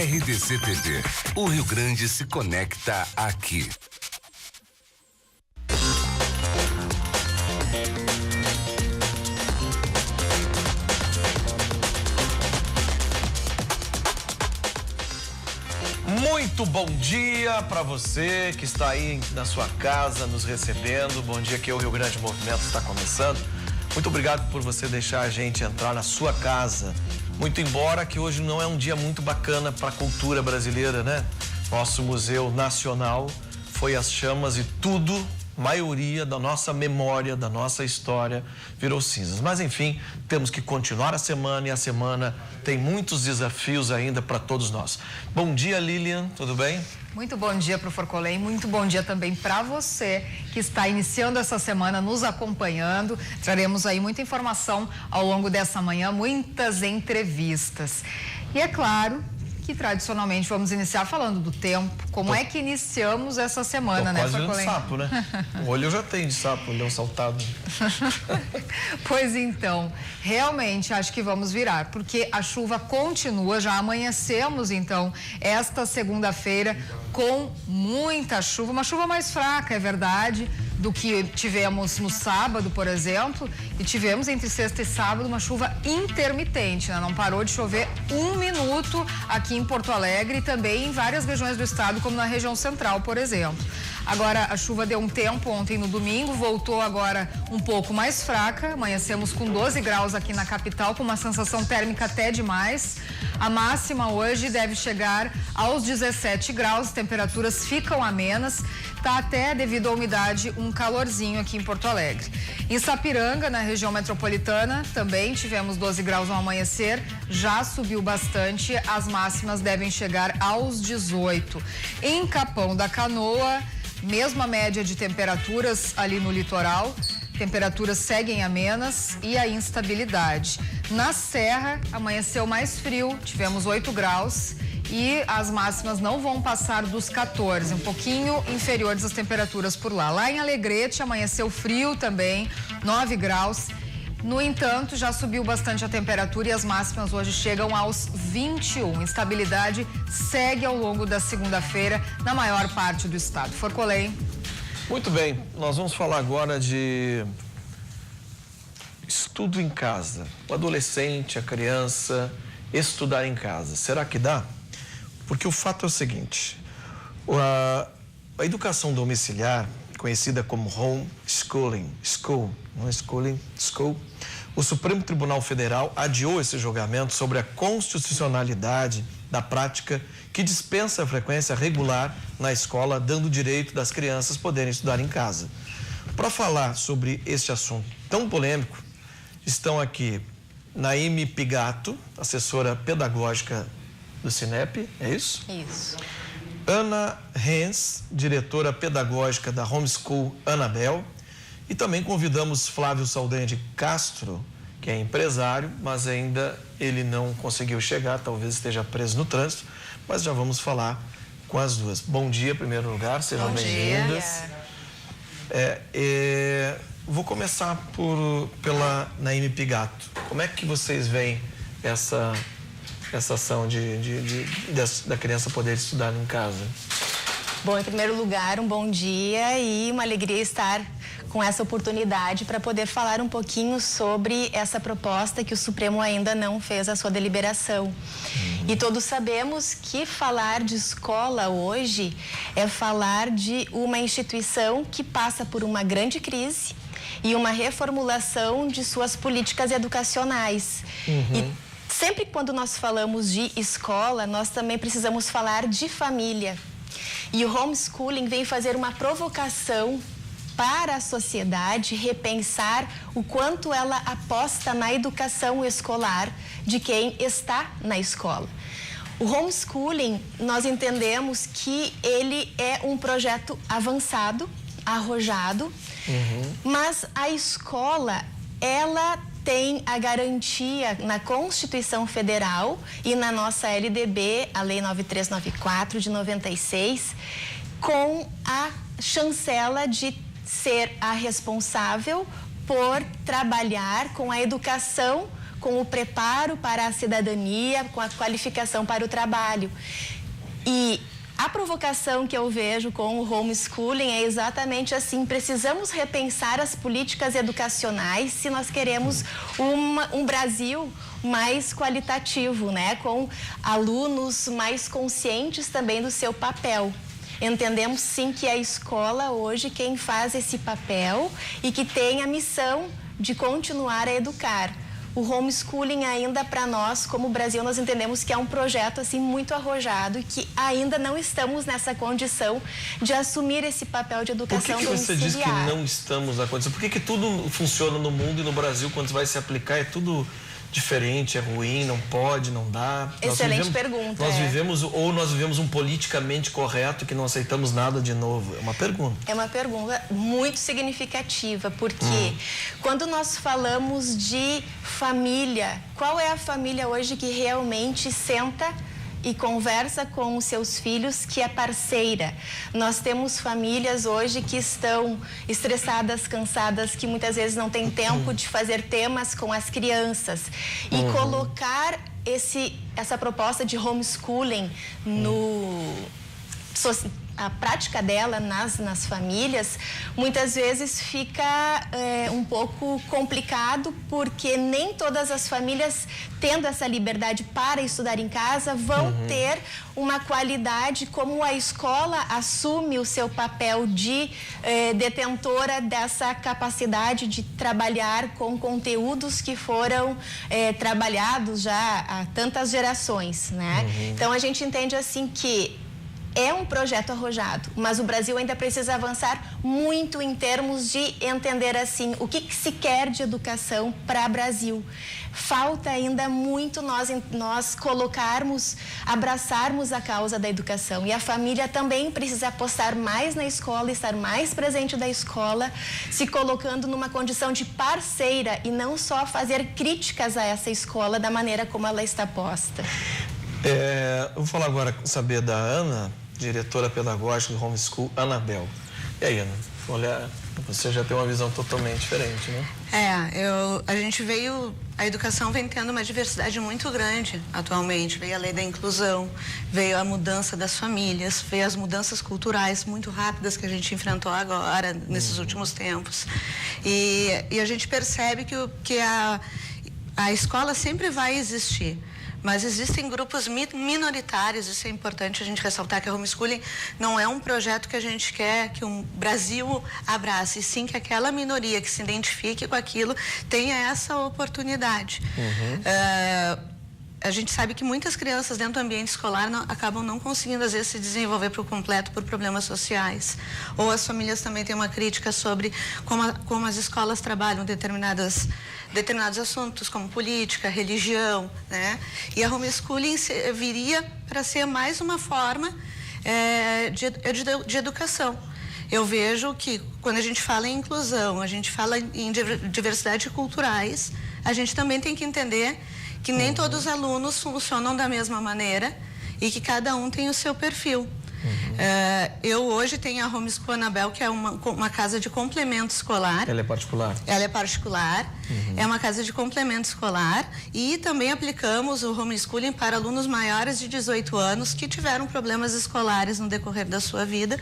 RDC TV. O Rio Grande se conecta aqui. Muito bom dia para você que está aí na sua casa nos recebendo. Bom dia, que o Rio Grande Movimento está começando. Muito obrigado por você deixar a gente entrar na sua casa. Muito embora que hoje não é um dia muito bacana para a cultura brasileira, né? Nosso Museu Nacional foi às chamas e tudo, maioria da nossa memória, da nossa história, virou cinzas. Mas, enfim, temos que continuar a semana e a semana tem muitos desafios ainda para todos nós. Bom dia, Lilian, tudo bem? Muito bom dia para o Forcolém, muito bom dia também para você que está iniciando essa semana nos acompanhando. Traremos aí muita informação ao longo dessa manhã, muitas entrevistas. E é claro que tradicionalmente vamos iniciar falando do tempo. Como é que iniciamos essa semana, né, Forcolém? Quase de sapo, né? O olho eu já tenho de sapo, olhão saltado. Pois então, realmente acho que vamos virar, porque a chuva continua, já amanhecemos então esta segunda-feira com muita chuva, uma chuva mais fraca, é verdade, do que tivemos no sábado, por exemplo, e tivemos entre sexta e sábado uma chuva intermitente, né? Não parou de chover um minuto aqui em Porto Alegre e também em várias regiões do estado, como na região central, por exemplo. Agora, a chuva deu um tempo ontem no domingo, voltou agora um pouco mais fraca, amanhecemos com 12 graus aqui na capital, com uma sensação térmica até demais. A máxima hoje deve chegar aos 17 graus, as temperaturas ficam amenas, tá até devido à umidade um calorzinho aqui em Porto Alegre. Em Sapiranga, na região metropolitana, também tivemos 12 graus ao amanhecer, já subiu bastante, as máximas devem chegar aos 18. Em Capão da Canoa, mesma média de temperaturas ali no litoral, temperaturas seguem amenas e a instabilidade. Na Serra, amanheceu mais frio, tivemos 8 graus e as máximas não vão passar dos 14, um pouquinho inferiores às temperaturas por lá. Lá em Alegrete, amanheceu frio também, 9 graus. No entanto, já subiu bastante a temperatura e as máximas hoje chegam aos 21. Instabilidade segue ao longo da segunda-feira na maior parte do estado. Forcolém. Muito bem, nós vamos falar agora de estudo em casa. O adolescente, a criança, estudar em casa. Será que dá? Porque o fato é o seguinte, a educação domiciliar, conhecida como homeschooling, school, o Supremo Tribunal Federal adiou esse julgamento sobre a constitucionalidade da prática que dispensa a frequência regular na escola, dando o direito das crianças poderem estudar em casa. Para falar sobre este assunto tão polêmico, estão aqui Naime Pigato, assessora pedagógica do Cinep, é isso? Isso. Ana Hens, diretora pedagógica da Homeschool Anabel, e também convidamos Flávio Saldanha de Castro, que é empresário, mas ainda ele não conseguiu chegar, talvez esteja preso no trânsito, mas já vamos falar com as duas. Bom dia, em primeiro lugar, sejam bem-vindas. Vou começar pela Naime Pigato. Como é que vocês veem essa ação da criança poder estudar em casa? Bom, em primeiro lugar, um bom dia e uma alegria estar com essa oportunidade para poder falar um pouquinho sobre essa proposta que o Supremo ainda não fez a sua deliberação. E todos sabemos que falar de escola hoje é falar de uma instituição que passa por uma grande crise e uma reformulação de suas políticas educacionais. E sempre quando nós falamos de escola, nós também precisamos falar de família. E o homeschooling vem fazer uma provocação para a sociedade repensar o quanto ela aposta na educação escolar de quem está na escola. O homeschooling, nós entendemos que ele é um projeto avançado, arrojado, mas a escola, ela tem a garantia na Constituição Federal e na nossa LDB, a Lei 9394 de 96, com a chancela de ser a responsável por trabalhar com a educação com o preparo para a cidadania, com a qualificação para o trabalho. E a provocação que eu vejo com o homeschooling é exatamente assim: precisamos repensar as políticas educacionais se nós queremos um Brasil mais qualitativo, né? Com alunos mais conscientes também do seu papel. Entendemos sim que a escola hoje quem faz esse papel e que tem a missão de continuar a educar. O homeschooling ainda para nós, como Brasil, nós entendemos que é um projeto assim muito arrojado e que ainda não estamos nessa condição de assumir esse papel de educação domiciliar. Por que você diz que não estamos na condição? Por que tudo funciona no mundo e no Brasil, quando vai se aplicar, é tudo diferente, é ruim, não pode, não dá? Excelente pergunta. Nós vivemos um politicamente correto que não aceitamos nada de novo? É uma pergunta. É uma pergunta muito significativa, porque quando nós falamos de família, qual é a família hoje que realmente senta e conversa com os seus filhos, que é parceira? Nós temos famílias hoje que estão estressadas, cansadas, que muitas vezes não têm tempo de fazer temas com as crianças. E colocar essa proposta de homeschooling a prática dela nas famílias, muitas vezes fica um pouco complicado, porque nem todas as famílias, tendo essa liberdade para estudar em casa, vão ter uma qualidade como a escola assume o seu papel de detentora dessa capacidade de trabalhar com conteúdos que foram trabalhados já há tantas gerações, né? Então a gente entende assim que é um projeto arrojado, mas o Brasil ainda precisa avançar muito em termos de entender assim o que se quer de educação para o Brasil. Falta ainda muito nós abraçarmos a causa da educação, e a família também precisa apostar mais na escola, estar mais presente da escola, se colocando numa condição de parceira e não só fazer críticas a essa escola da maneira como ela está posta. Eu vou falar agora, saber da Ana, diretora pedagógica do Homeschool, Anabel. E aí, Ana? Olha, você já tem uma visão totalmente diferente, né? A educação vem tendo uma diversidade muito grande atualmente. Veio a lei da inclusão, veio a mudança das famílias, veio as mudanças culturais muito rápidas que a gente enfrentou agora, nesses últimos tempos. E a gente percebe que a escola sempre vai existir. Mas existem grupos minoritários, isso é importante a gente ressaltar, que a homeschooling não é um projeto que a gente quer que o Brasil abrace, e sim que aquela minoria que se identifique com aquilo tenha essa oportunidade. A gente sabe que muitas crianças dentro do ambiente escolar acabam não conseguindo, às vezes, se desenvolver por completo por problemas sociais. Ou as famílias também têm uma crítica sobre como as escolas trabalham determinados assuntos, como política, religião, né? E a homeschooling viria para ser mais uma forma de educação. Eu vejo que quando a gente fala em inclusão, a gente fala em diversidade culturais, a gente também tem que entender que nem todos os alunos funcionam da mesma maneira e que cada um tem o seu perfil. Eu hoje tenho a Homeschool Anabel, que é uma casa de complemento escolar. Ela é particular? Ela é particular, é uma casa de complemento escolar, e também aplicamos o homeschooling para alunos maiores de 18 anos que tiveram problemas escolares no decorrer da sua vida,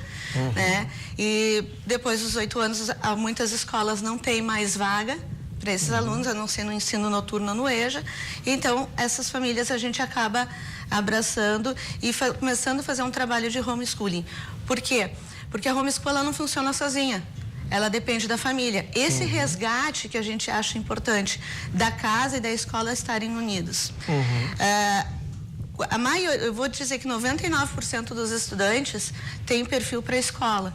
né? E depois dos 18 anos, muitas escolas não têm mais vaga para esses alunos, a não ser no ensino noturno no EJA. Então, essas famílias a gente acaba abraçando e começando a fazer um trabalho de homeschooling. Por quê? Porque a homeschool ela não funciona sozinha. Ela depende da família. Esse resgate que a gente acha importante, da casa e da escola estarem unidos. Eu vou dizer que 99% dos estudantes têm perfil para a escola.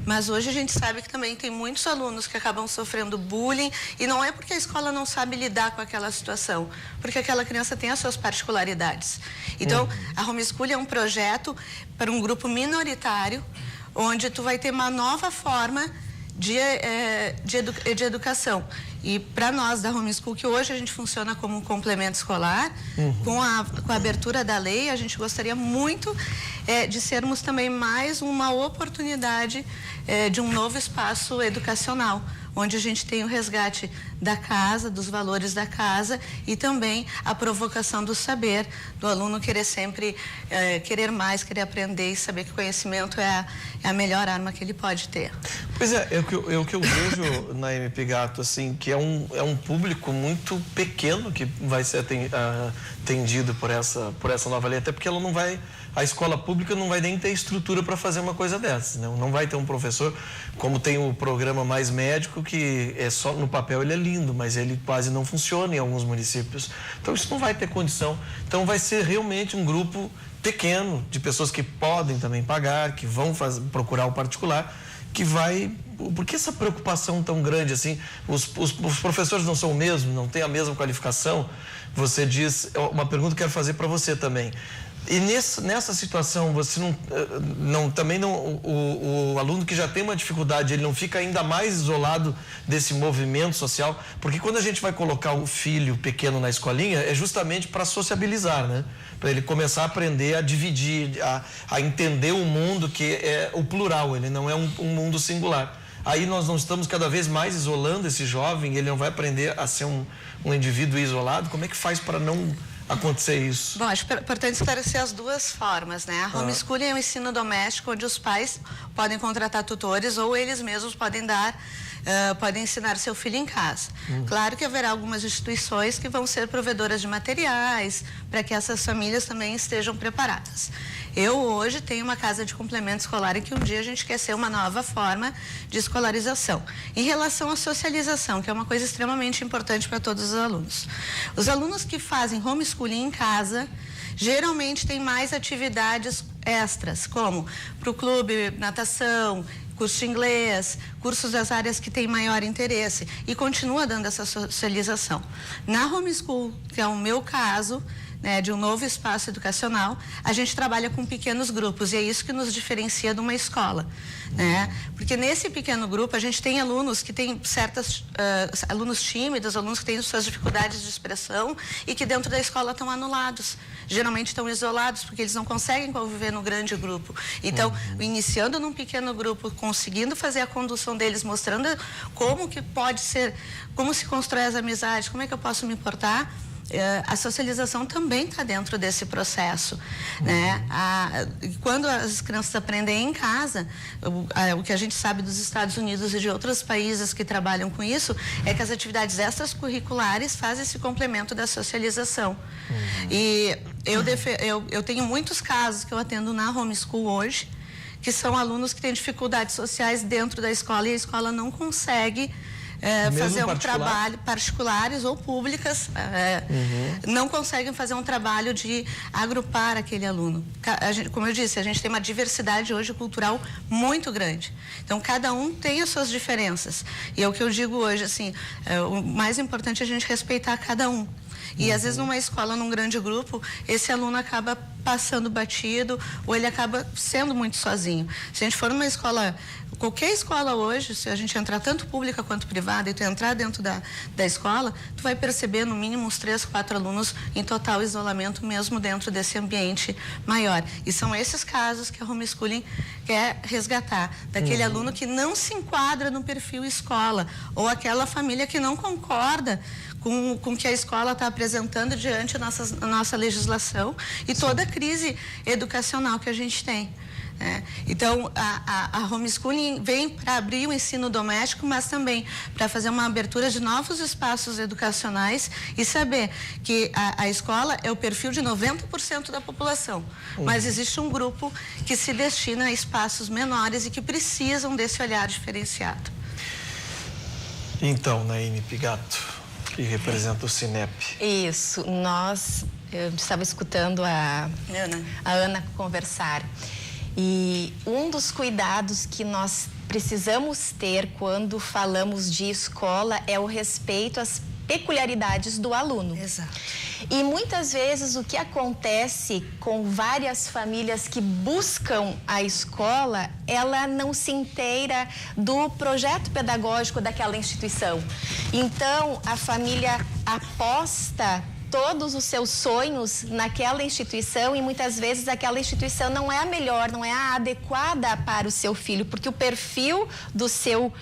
Mas hoje a gente sabe que também tem muitos alunos que acabam sofrendo bullying, e não é porque a escola não sabe lidar com aquela situação, porque aquela criança tem as suas particularidades. Então, a homeschooling é um projeto para um grupo minoritário, onde tu vai ter uma nova forma de educação. E para nós da Homeschool, que hoje a gente funciona como um complemento escolar, com a abertura da lei, a gente gostaria muito de sermos também mais uma oportunidade de um novo espaço educacional, onde a gente tem o resgate da casa, dos valores da casa e também a provocação do saber, do aluno querer sempre, querer mais, querer aprender e saber que o conhecimento é a melhor arma que ele pode ter. Pois é o que eu vejo na MP Gato, assim, que é um público muito pequeno que vai ser atendido por essa nova lei, até porque ela não vai, a escola pública não vai nem ter estrutura para fazer uma coisa dessas, né? Não vai ter um professor, como tem o programa Mais Médico, que é só no papel ele é lindo, mas ele quase não funciona em alguns municípios. Então isso não vai ter condição. Então vai ser realmente um grupo pequeno de pessoas que podem também pagar, que vão procurar o particular, que vai... Por que essa preocupação tão grande assim? Os professores não são o mesmo, não têm a mesma qualificação? Você diz... Uma pergunta que eu quero fazer para você também. E nessa situação, você o aluno que já tem uma dificuldade, ele não fica ainda mais isolado desse movimento social? Porque quando a gente vai colocar o filho pequeno na escolinha, é justamente para sociabilizar, né? Para ele começar a aprender a dividir, a entender o mundo, que é o plural, ele não é um mundo singular. Aí nós não estamos cada vez mais isolando esse jovem, ele não vai aprender a ser um indivíduo isolado. Como é que faz para não acontecer isso? Bom, acho importante esclarecer as duas formas, né? A homeschooling é um ensino doméstico onde os pais podem contratar tutores ou eles mesmos podem podem ensinar seu filho em casa. Claro que haverá algumas instituições que vão ser provedoras de materiais para que essas famílias também estejam preparadas. Eu hoje tenho uma casa de complemento escolar em que um dia a gente quer ser uma nova forma de escolarização. Em relação à socialização, que é uma coisa extremamente importante para todos os alunos. Os alunos que fazem homeschooling em casa, geralmente têm mais atividades extras, como para o clube, natação, curso de inglês, cursos das áreas que têm maior interesse e continua dando essa socialização. Na homeschool, que é o meu caso, né, de um novo espaço educacional, a gente trabalha com pequenos grupos e é isso que nos diferencia de uma escola, né? Porque nesse pequeno grupo a gente tem alunos que têm alunos tímidos, alunos que têm suas dificuldades de expressão e que dentro da escola estão anulados, geralmente estão isolados porque eles não conseguem conviver no grande grupo. Então, iniciando num pequeno grupo, conseguindo fazer a condução deles, mostrando como que pode ser, como se constrói as amizades, como é que eu posso me portar. A socialização também está dentro desse processo, né? Quando as crianças aprendem em casa, o que a gente sabe dos Estados Unidos e de outros países que trabalham com isso é que as atividades extracurriculares fazem esse complemento da socialização. E eu tenho muitos casos que eu atendo na homeschool hoje, que são alunos que têm dificuldades sociais dentro da escola e a escola não consegue fazer um trabalho, particulares ou públicas, não conseguem fazer um trabalho de agrupar aquele aluno. Como eu disse, a gente tem uma diversidade hoje cultural muito grande. Então, cada um tem as suas diferenças. E é o que eu digo hoje, assim, o mais importante é a gente respeitar cada um. E às vezes numa escola, num grande grupo, esse aluno acaba passando batido ou ele acaba sendo muito sozinho. Se a gente for numa escola, qualquer escola hoje, se a gente entrar tanto pública quanto privada e tu entrar dentro da escola, tu vai perceber no mínimo uns 3, 4 alunos em total isolamento mesmo dentro desse ambiente maior. E são esses casos que a homeschooling quer resgatar, daquele aluno que não se enquadra no perfil escola ou aquela família que não concorda com o que a escola está apresentando diante da nossa legislação e toda a crise educacional que a gente tem. Então, a homeschooling vem para abrir o ensino doméstico, mas também para fazer uma abertura de novos espaços educacionais e saber que a escola é o perfil de 90% da população, mas existe um grupo que se destina a espaços menores e que precisam desse olhar diferenciado. Então, Naime Pigato, que representa o Cinep. Isso, eu estava escutando a Ana conversar e um dos cuidados que nós precisamos ter quando falamos de escola é o respeito às peculiaridades do aluno. Exato. E muitas vezes o que acontece com várias famílias que buscam a escola, ela não se inteira do projeto pedagógico daquela instituição. Então, a família aposta todos os seus sonhos naquela instituição e muitas vezes aquela instituição não é a melhor, não é a adequada para o seu filho, porque o perfil do seu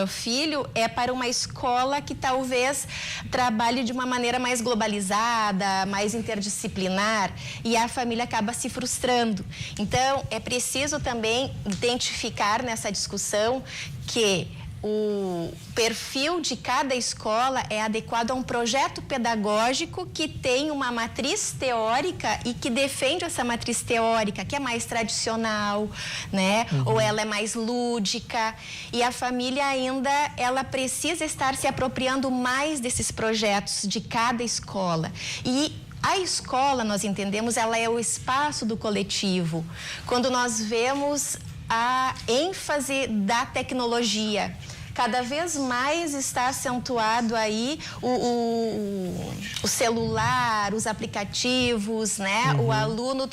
filho é para uma escola que talvez trabalhe de uma maneira mais globalizada, mais interdisciplinar, e a família acaba se frustrando. Então, é preciso também identificar nessa discussão que o perfil de cada escola é adequado a um projeto pedagógico que tem uma matriz teórica e que defende essa matriz teórica, que é mais tradicional, né? Ou ela é mais lúdica. E a família ainda, ela precisa estar se apropriando mais desses projetos de cada escola. E a escola, nós entendemos, ela é o espaço do coletivo. Quando nós vemos a ênfase da tecnologia, cada vez mais está acentuado aí o celular, os aplicativos, né? O aluno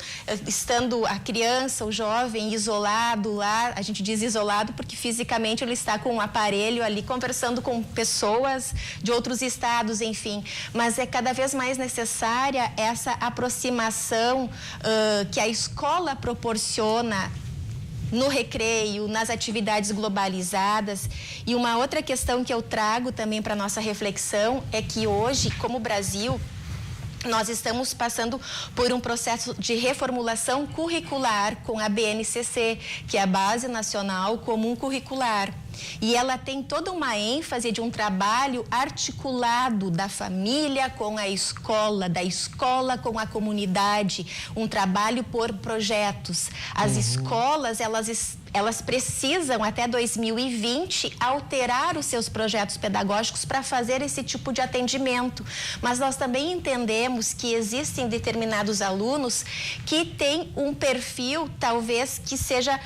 estando, a criança, o jovem isolado lá, a gente diz isolado porque fisicamente ele está com um aparelho ali conversando com pessoas de outros estados, enfim. Mas é cada vez mais necessária essa aproximação que a escola proporciona no recreio, nas atividades globalizadas. E uma outra questão que eu trago também para a nossa reflexão é que hoje, como Brasil, nós estamos passando por um processo de reformulação curricular com a BNCC, que é a Base Nacional Comum Curricular. E ela tem toda uma ênfase de um trabalho articulado da família com a escola, da escola com a comunidade, um trabalho por projetos. As escolas, elas precisam, até 2020, alterar os seus projetos pedagógicos para fazer esse tipo de atendimento. Mas nós também entendemos que existem determinados alunos que têm um perfil, talvez, que seja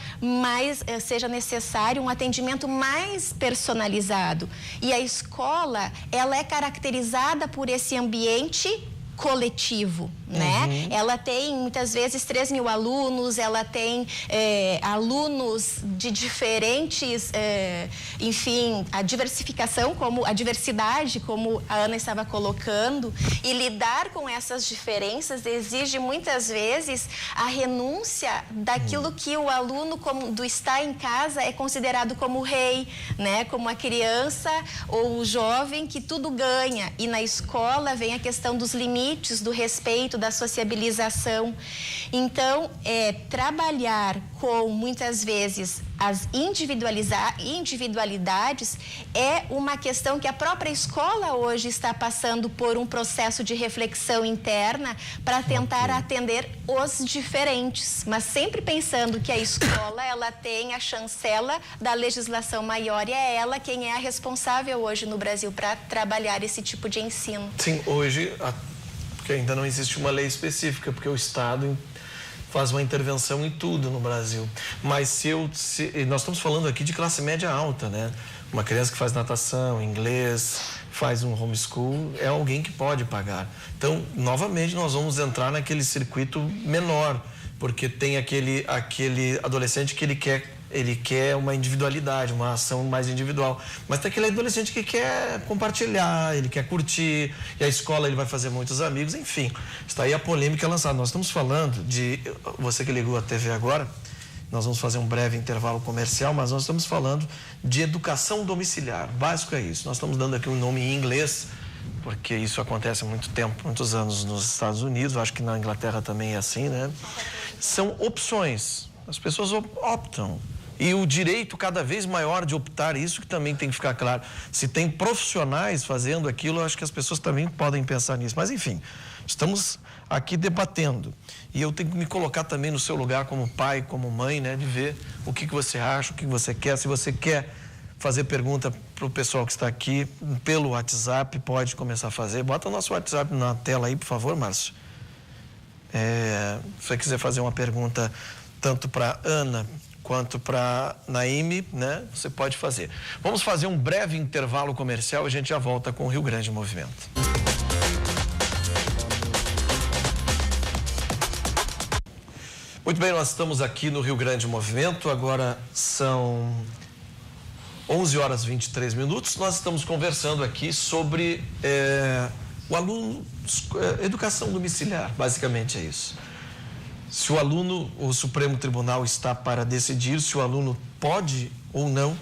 necessário um atendimento mais personalizado. E a escola, ela é caracterizada por esse ambiente coletivo, né? Ela tem muitas vezes 3.000 alunos, ela tem alunos de diferentes, enfim, a diversificação, como a diversidade, como a Ana estava colocando, e lidar com essas diferenças exige muitas vezes a renúncia daquilo que o aluno, do estar em casa, é considerado como o rei, né? Como a criança ou o jovem que tudo ganha, e na escola vem a questão dos limites, do respeito, da sociabilização. Então, trabalhar com, muitas vezes, as individualidades é uma questão que a própria escola hoje está passando por um processo de reflexão interna para tentar atender os diferentes, mas sempre pensando que a escola, ela tem a chancela da legislação maior e é ela quem é a responsável hoje no Brasil para trabalhar esse tipo de ensino. Sim, hoje, porque ainda não existe uma lei específica, porque o Estado faz uma intervenção em tudo no Brasil. Mas nós estamos falando aqui de classe média alta, né? Uma criança que faz natação, inglês, faz um homeschool, é alguém que pode pagar. Então, novamente, nós vamos entrar naquele circuito menor, porque tem aquele adolescente que ele quer uma individualidade, uma ação mais individual. Mas tem aquele adolescente que quer compartilhar, ele quer curtir, e a escola ele vai fazer muitos amigos, enfim. Está aí a polêmica lançada. Nós estamos falando de... Você que ligou a TV agora, nós vamos fazer um breve intervalo comercial, mas nós estamos falando de educação domiciliar. Básico é isso. Nós estamos dando aqui um nome em inglês, porque isso acontece há muito tempo, muitos anos nos Estados Unidos, acho que na Inglaterra também é assim, né? São opções. As pessoas optam. E o direito cada vez maior de optar, isso que também tem que ficar claro. Se tem profissionais fazendo aquilo, eu acho que as pessoas também podem pensar nisso. Mas, enfim, estamos aqui debatendo. E eu tenho que me colocar também no seu lugar como pai, como mãe, né? De ver o que você acha, o que você quer. Se você quer fazer pergunta para o pessoal que está aqui pelo WhatsApp, pode começar a fazer. Bota o nosso WhatsApp na tela aí, por favor, Márcio. Se você quiser fazer uma pergunta tanto para Ana quanto para Naime, né? Você pode fazer. Vamos fazer um breve intervalo comercial e a gente já volta com o Rio Grande em Movimento. Muito bem, nós estamos aqui no Rio Grande em Movimento, agora são 11 horas e 23 minutos. Nós estamos conversando aqui sobre O aluno, educação domiciliar, basicamente é isso. Se o aluno, o Supremo Tribunal está para decidir se o aluno pode ou não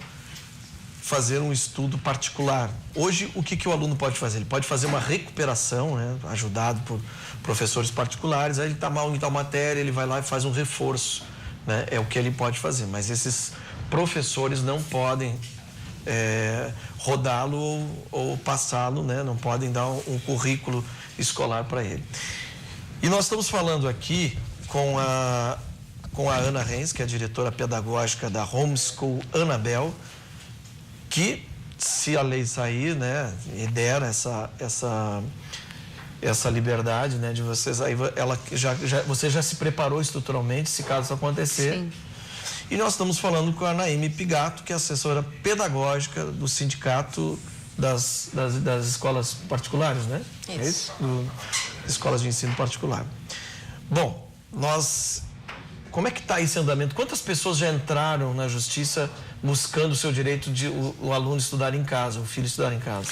fazer um estudo particular. Hoje, o que o aluno pode fazer? Ele pode fazer uma recuperação, né, ajudado por professores particulares, aí ele está mal em tal matéria, ele vai lá e faz um reforço, né, é o que ele pode fazer, mas esses professores não podem rodá-lo ou passá-lo, né, não podem dar um currículo escolar para ele. E nós estamos falando aqui com a Ana Renz, que é a diretora pedagógica da Homeschool Anabel, que, se a lei sair, né, e der essa liberdade, né, de vocês, aí você já se preparou estruturalmente, se caso isso acontecer. Sim. E nós estamos falando com a Naime Pigato, que é assessora pedagógica do Sindicato das Escolas Particulares, né? Isso. É isso? Escolas de ensino particular. Bom, como é que está esse andamento? Quantas pessoas já entraram na justiça buscando o seu direito de o aluno estudar em casa, o filho estudar em casa?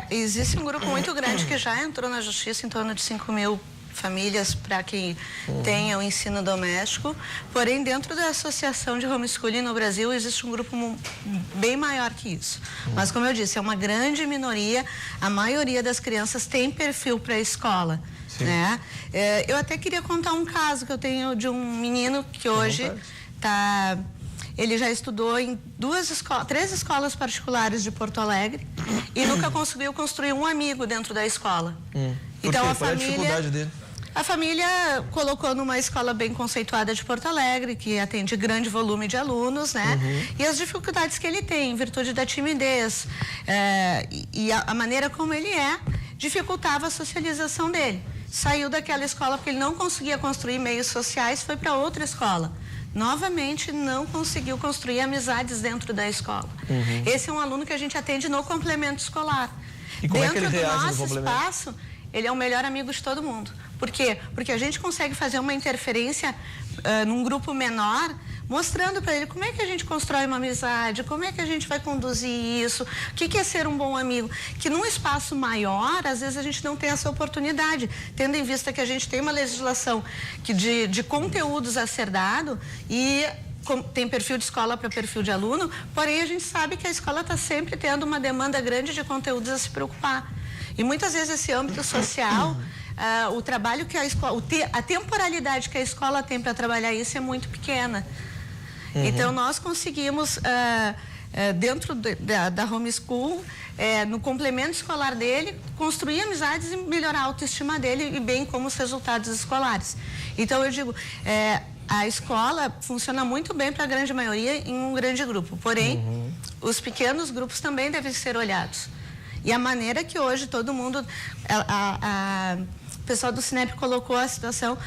Existe um grupo muito grande que já entrou na justiça, em torno de 5.000 famílias para que tenha o ensino doméstico. Porém, dentro da Associação de Homeschooling no Brasil, existe um grupo bem maior que isso. Mas, como eu disse, é uma grande minoria. A maioria das crianças tem perfil para a escola. Né? Eu até queria contar um caso que eu tenho de um menino que hoje ele já estudou em 3 escolas particulares de Porto Alegre e nunca conseguiu construir um amigo dentro da escola. Então a família, qual é a dificuldade dele? A família colocou numa escola bem conceituada de Porto Alegre, que atende grande volume de alunos, né? E as dificuldades que ele tem, em virtude da timidez e a maneira como ele dificultava a socialização dele. Saiu daquela escola porque ele não conseguia construir meios sociais, foi para outra escola. Novamente, não conseguiu construir amizades dentro da escola. Esse é um aluno que a gente atende no complemento escolar. E como dentro é que ele reage do no nosso complemento? espaço, ele é o melhor amigo de todo mundo. Por quê? Porque a gente consegue fazer uma interferência num grupo menor, mostrando para ele como é que a gente constrói uma amizade, como é que a gente vai conduzir isso, o que é ser um bom amigo. Que num espaço maior, às vezes a gente não tem essa oportunidade, tendo em vista que a gente tem uma legislação de conteúdos a ser dado e tem perfil de escola para perfil de aluno, porém a gente sabe que a escola está sempre tendo uma demanda grande de conteúdos a se preocupar. E muitas vezes esse âmbito social, o trabalho que a escola, a temporalidade que a escola tem para trabalhar isso é muito pequena. Então nós conseguimos, dentro da homeschool, no complemento escolar dele, construir amizades e melhorar a autoestima dele e bem como os resultados escolares. Então eu digo, a escola funciona muito bem para a grande maioria em um grande grupo, porém os pequenos grupos também devem ser olhados. E a maneira que hoje todo mundo, o pessoal do Cinep colocou a situação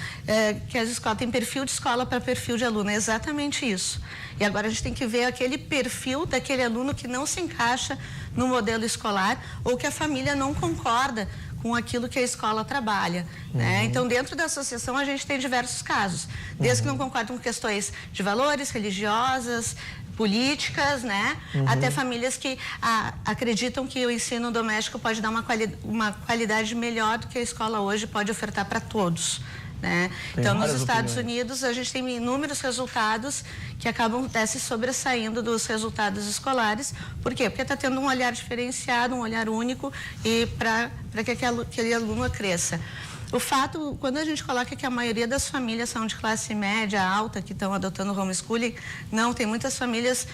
que as escolas têm perfil de escola para perfil de aluno, é exatamente isso. E agora a gente tem que ver aquele perfil daquele aluno que não se encaixa no modelo escolar ou que a família não concorda com aquilo que a escola trabalha, né? Então, dentro da associação, a gente tem diversos casos, desde que não concordam com questões de valores, religiosas, políticas, né? Até famílias que acreditam que o ensino doméstico pode dar uma qualidade melhor do que a escola hoje pode ofertar para todos, né? Então, nos Estados Unidos, a gente tem inúmeros resultados que acabam se sobressaindo dos resultados escolares. Por quê? Porque está tendo um olhar diferenciado, um olhar único e para que aquele aluno cresça. O fato, quando a gente coloca que a maioria das famílias são de classe média, alta, que estão adotando homeschooling, não, tem muitas famílias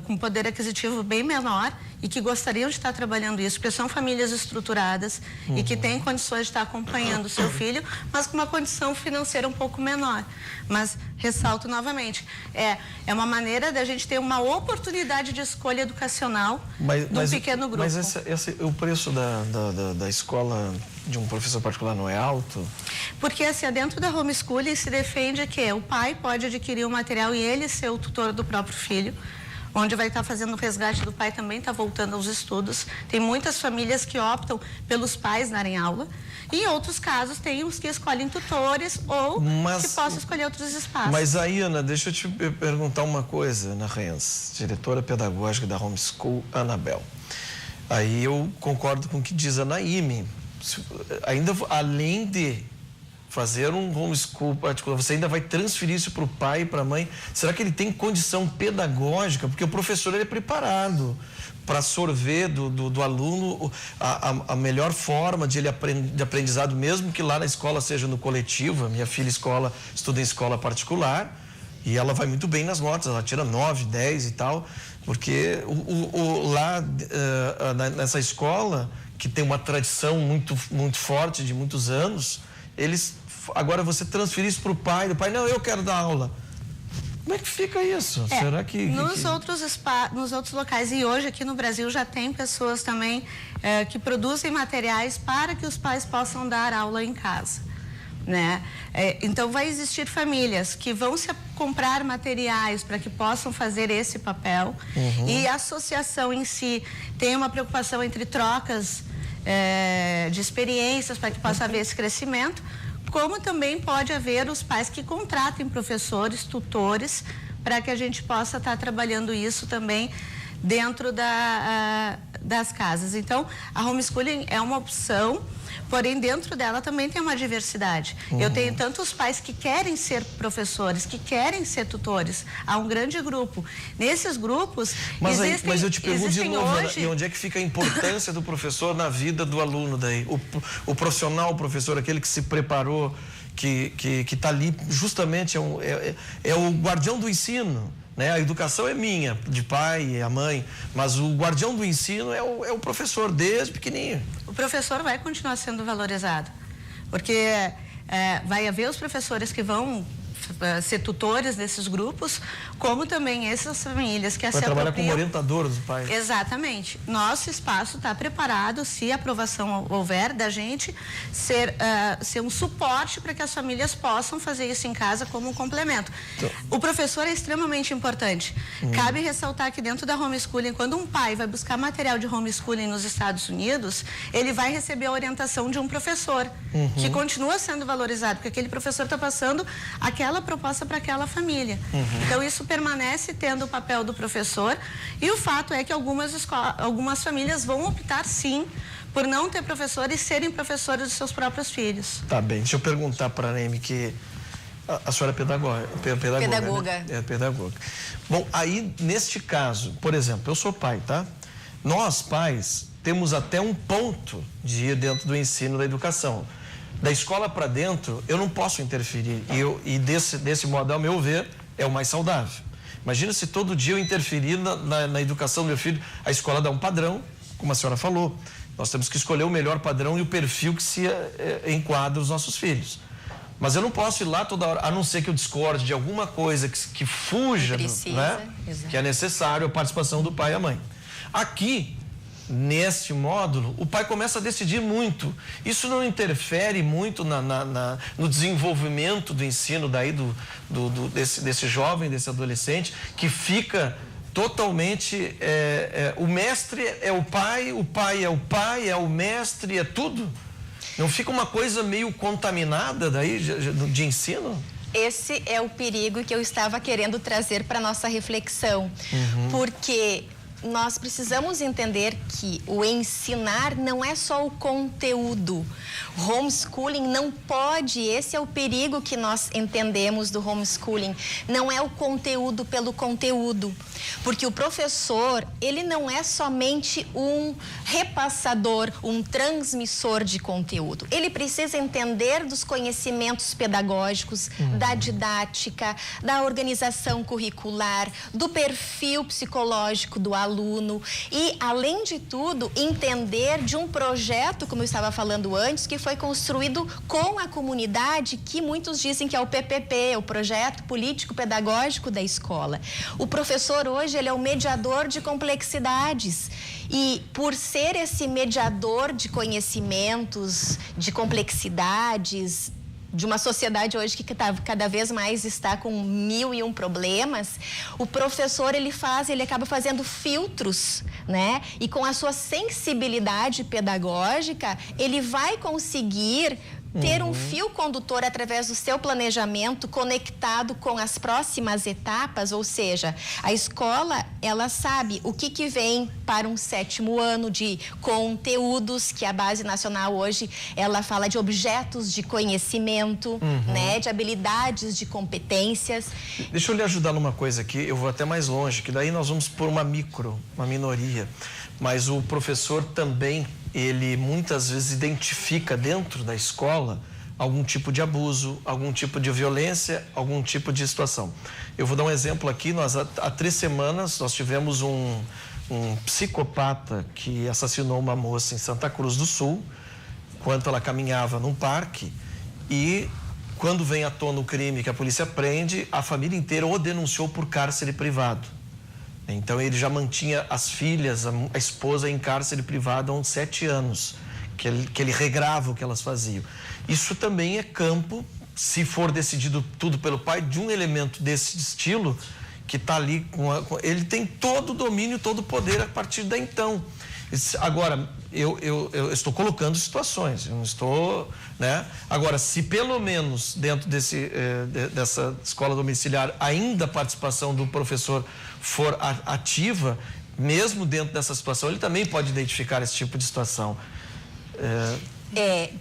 com poder aquisitivo bem menor e que gostariam de estar trabalhando isso, porque são famílias estruturadas e que têm condições de estar acompanhando o seu filho, mas com uma condição financeira um pouco menor. Mas, ressalto novamente, é uma maneira da gente ter uma oportunidade de escolha educacional de um pequeno grupo. Mas o preço da escola de um professor particular não é alto? Porque, assim, dentro da homeschooling se defende que o pai pode adquirir o material e ele ser o tutor do próprio filho, onde vai estar fazendo o resgate do pai também, está voltando aos estudos. Tem muitas famílias que optam pelos pais darem aula. E em outros casos, tem os que escolhem tutores ou que possam escolher outros espaços. Mas aí, Ana, deixa eu te perguntar uma coisa, Ana Renz, diretora pedagógica da Homeschool Anabel. Aí eu concordo com o que diz a Naime. ainda além de fazer um homeschool particular, você ainda vai transferir isso para o pai e para a mãe? Será que ele tem condição pedagógica? Porque o professor ele é preparado para sorver do aluno a melhor forma de aprendizado, mesmo que lá na escola seja no coletivo. A minha filha estuda em escola particular e ela vai muito bem nas notas, ela tira 9, 10 e tal, porque lá nessa escola, que tem uma tradição muito, muito forte de muitos anos, agora você transferir isso para o pai, não, eu quero dar aula. Como é que fica isso? Será que... Nos outros locais, e hoje aqui no Brasil já tem pessoas também que produzem materiais para que os pais possam dar aula em casa, né? Então vai existir famílias que vão se comprar materiais para que possam fazer esse papel, e a associação em si tem uma preocupação entre trocas de experiências para que possa haver esse crescimento, como também pode haver os pais que contratem professores, tutores, para que a gente possa estar trabalhando isso também dentro das casas. Então, a homeschooling é uma opção, porém dentro dela também tem uma diversidade. Eu tenho tantos pais que querem ser professores, que querem ser tutores. Há um grande grupo. Nesses grupos mas eu te pergunto de novo, hoje... e onde é que fica a importância do professor na vida do aluno daí? O profissional, o professor, aquele que se preparou, que está ali justamente, é o guardião do ensino. Né? A educação é minha, de pai e a mãe, mas o guardião do ensino é o professor, desde pequenininho. O professor vai continuar sendo valorizado, porque vai haver os professores que vão ser tutores desses grupos, como também essas famílias que vai trabalhar como orientador dos pais. Exatamente. Nosso espaço está preparado, se a aprovação houver, da gente ser um suporte para que as famílias possam fazer isso em casa como um complemento. Então, o professor é extremamente importante. Cabe ressaltar que dentro da homeschooling, quando um pai vai buscar material de homeschooling nos Estados Unidos, ele vai receber a orientação de um professor, que continua sendo valorizado, porque aquele professor está passando aquela proposta para aquela família. Então isso permanece tendo o papel do professor, e o fato é que algumas famílias vão optar sim por não ter professor e serem professores dos seus próprios filhos. Tá bem, deixa eu perguntar para a Neme, que a senhora é pedagoga. Né? É pedagoga. Bom, aí neste caso, por exemplo, eu sou pai, tá? Nós pais temos até um ponto de ir dentro do ensino da educação. Da escola para dentro, eu não posso interferir. E desse modo, ao meu ver, é o mais saudável. Imagina se todo dia eu interferir na educação do meu filho. A escola dá um padrão, como a senhora falou. Nós temos que escolher o melhor padrão e o perfil que se enquadra os nossos filhos. Mas eu não posso ir lá toda hora, a não ser que eu discorde de alguma coisa que fuja, né? Que é necessário a participação do pai e a mãe. Aqui, neste módulo, o pai começa a decidir muito. Isso não interfere muito no desenvolvimento do ensino daí desse jovem, desse adolescente, que fica totalmente... o mestre é o pai é o pai, é o mestre, é tudo? Não fica uma coisa meio contaminada daí de ensino? Esse é o perigo que eu estava querendo trazer para nossa reflexão. Porque nós precisamos entender que o ensinar não é só o conteúdo. Homeschooling não pode, esse é o perigo que nós entendemos do homeschooling, não é o conteúdo pelo conteúdo. Porque o professor, ele não é somente um repassador, um transmissor de conteúdo. Ele precisa entender dos conhecimentos pedagógicos, da didática, da organização curricular, do perfil psicológico do aluno e, além de tudo, entender de um projeto, como eu estava falando antes, que foi construído com a comunidade, que muitos dizem que é o PPP, o Projeto Político Pedagógico da Escola. O professor hoje, ele é o mediador de complexidades e, por ser esse mediador de conhecimentos, de complexidades, de uma sociedade hoje que cada vez mais está com 1001 problemas, o professor, ele acaba fazendo filtros, né? E com a sua sensibilidade pedagógica, ele vai conseguir ter um fio condutor através do seu planejamento conectado com as próximas etapas, ou seja, a escola, ela sabe o que vem para um 7º ano de conteúdos, que a Base Nacional hoje, ela fala de objetos de conhecimento, né, de habilidades, de competências. Deixa eu lhe ajudar numa coisa aqui, eu vou até mais longe, que daí nós vamos por uma minoria, mas o professor também, ele muitas vezes identifica dentro da escola algum tipo de abuso, algum tipo de violência, algum tipo de situação. Eu vou dar um exemplo aqui, nós há 3 semanas nós tivemos um psicopata que assassinou uma moça em Santa Cruz do Sul, enquanto ela caminhava num parque, e quando vem à tona o crime que a polícia prende, a família inteira o denunciou por cárcere privado. Então ele já mantinha as filhas, a esposa em cárcere privado há uns 7 anos, que ele regrava o que elas faziam. Isso também é campo, se for decidido tudo pelo pai, de um elemento desse estilo, que está ali, ele tem todo o domínio, todo o poder a partir daí então. Agora, eu estou colocando situações, eu não estou, né? Agora, se pelo menos dentro dessa escola domiciliar ainda a participação do professor for ativa, mesmo dentro dessa situação, ele também pode identificar esse tipo de situação.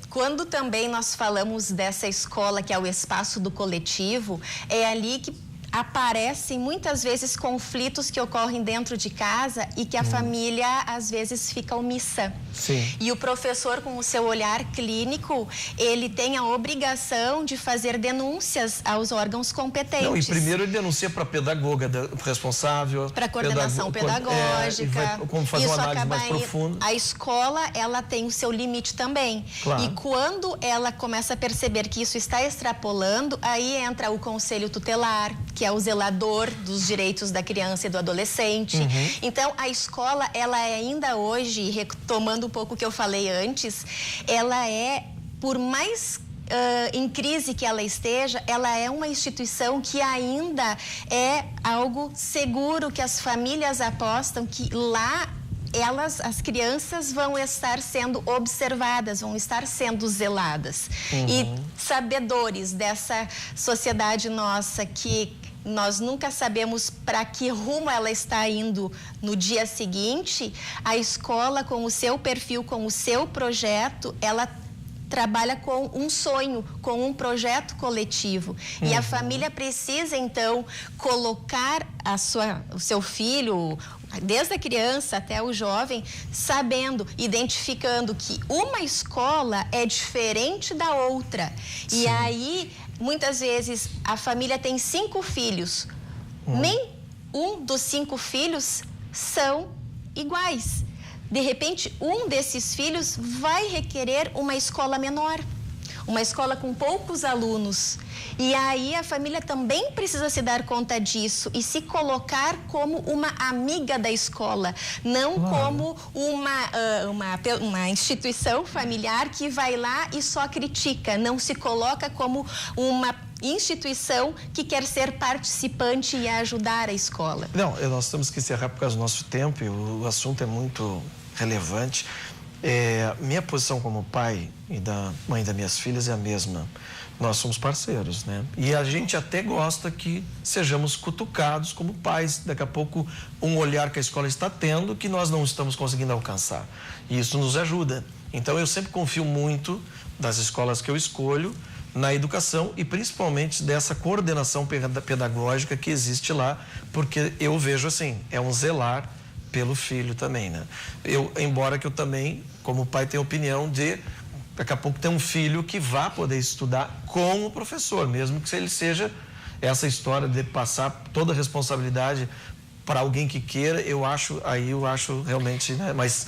Quando também nós falamos dessa escola que é o espaço do coletivo, é ali que aparecem muitas vezes conflitos que ocorrem dentro de casa e que a família às vezes fica omissa. Sim. E o professor, com o seu olhar clínico, ele tem a obrigação de fazer denúncias aos órgãos competentes. Não, e primeiro ele denuncia para a pedagoga responsável, para a coordenação pedagógica. Como fazer uma análise mais profunda. A escola, ela tem o seu limite também. Claro. E quando ela começa a perceber que isso está extrapolando, aí entra o conselho tutelar, que é o zelador dos direitos da criança e do adolescente. Então, a escola, ela é ainda hoje, retomando um pouco o que eu falei antes, ela é, por mais em crise que ela esteja, ela é uma instituição que ainda é algo seguro, que as famílias apostam que lá as crianças vão estar sendo observadas, vão estar sendo zeladas. E sabedores dessa sociedade nossa que nós nunca sabemos para que rumo ela está indo no dia seguinte, a escola, com o seu perfil, com o seu projeto, ela trabalha com um sonho, com um projeto coletivo. E a família precisa, então, colocar o seu filho, desde a criança até o jovem, sabendo, identificando que uma escola é diferente da outra. Sim. E aí, muitas vezes, a família tem 5 filhos. Nem um dos 5 filhos são iguais. De repente, um desses filhos vai requerer uma escola menor, uma escola com poucos alunos. E aí a família também precisa se dar conta disso e se colocar como uma amiga da escola, não como uma instituição familiar que vai lá e só critica, não se coloca como uma instituição que quer ser participante e ajudar a escola. Não, nós temos que encerrar por causa do nosso tempo e o assunto é muito relevante. Minha posição como pai e da mãe das minhas filhas é a mesma. Nós somos parceiros, né? E a gente até gosta que sejamos cutucados como pais. Daqui a pouco, um olhar que a escola está tendo que nós não estamos conseguindo alcançar. E isso nos ajuda. Então, eu sempre confio muito das escolas que eu escolho na educação e principalmente dessa coordenação pedagógica que existe lá, porque eu vejo assim, é um zelar pelo filho também, né? Embora que eu também, como pai, tenha opinião de daqui a pouco ter um filho que vá poder estudar com o professor, mesmo que ele seja essa história de passar toda a responsabilidade para alguém que queira, eu acho realmente, né? Mas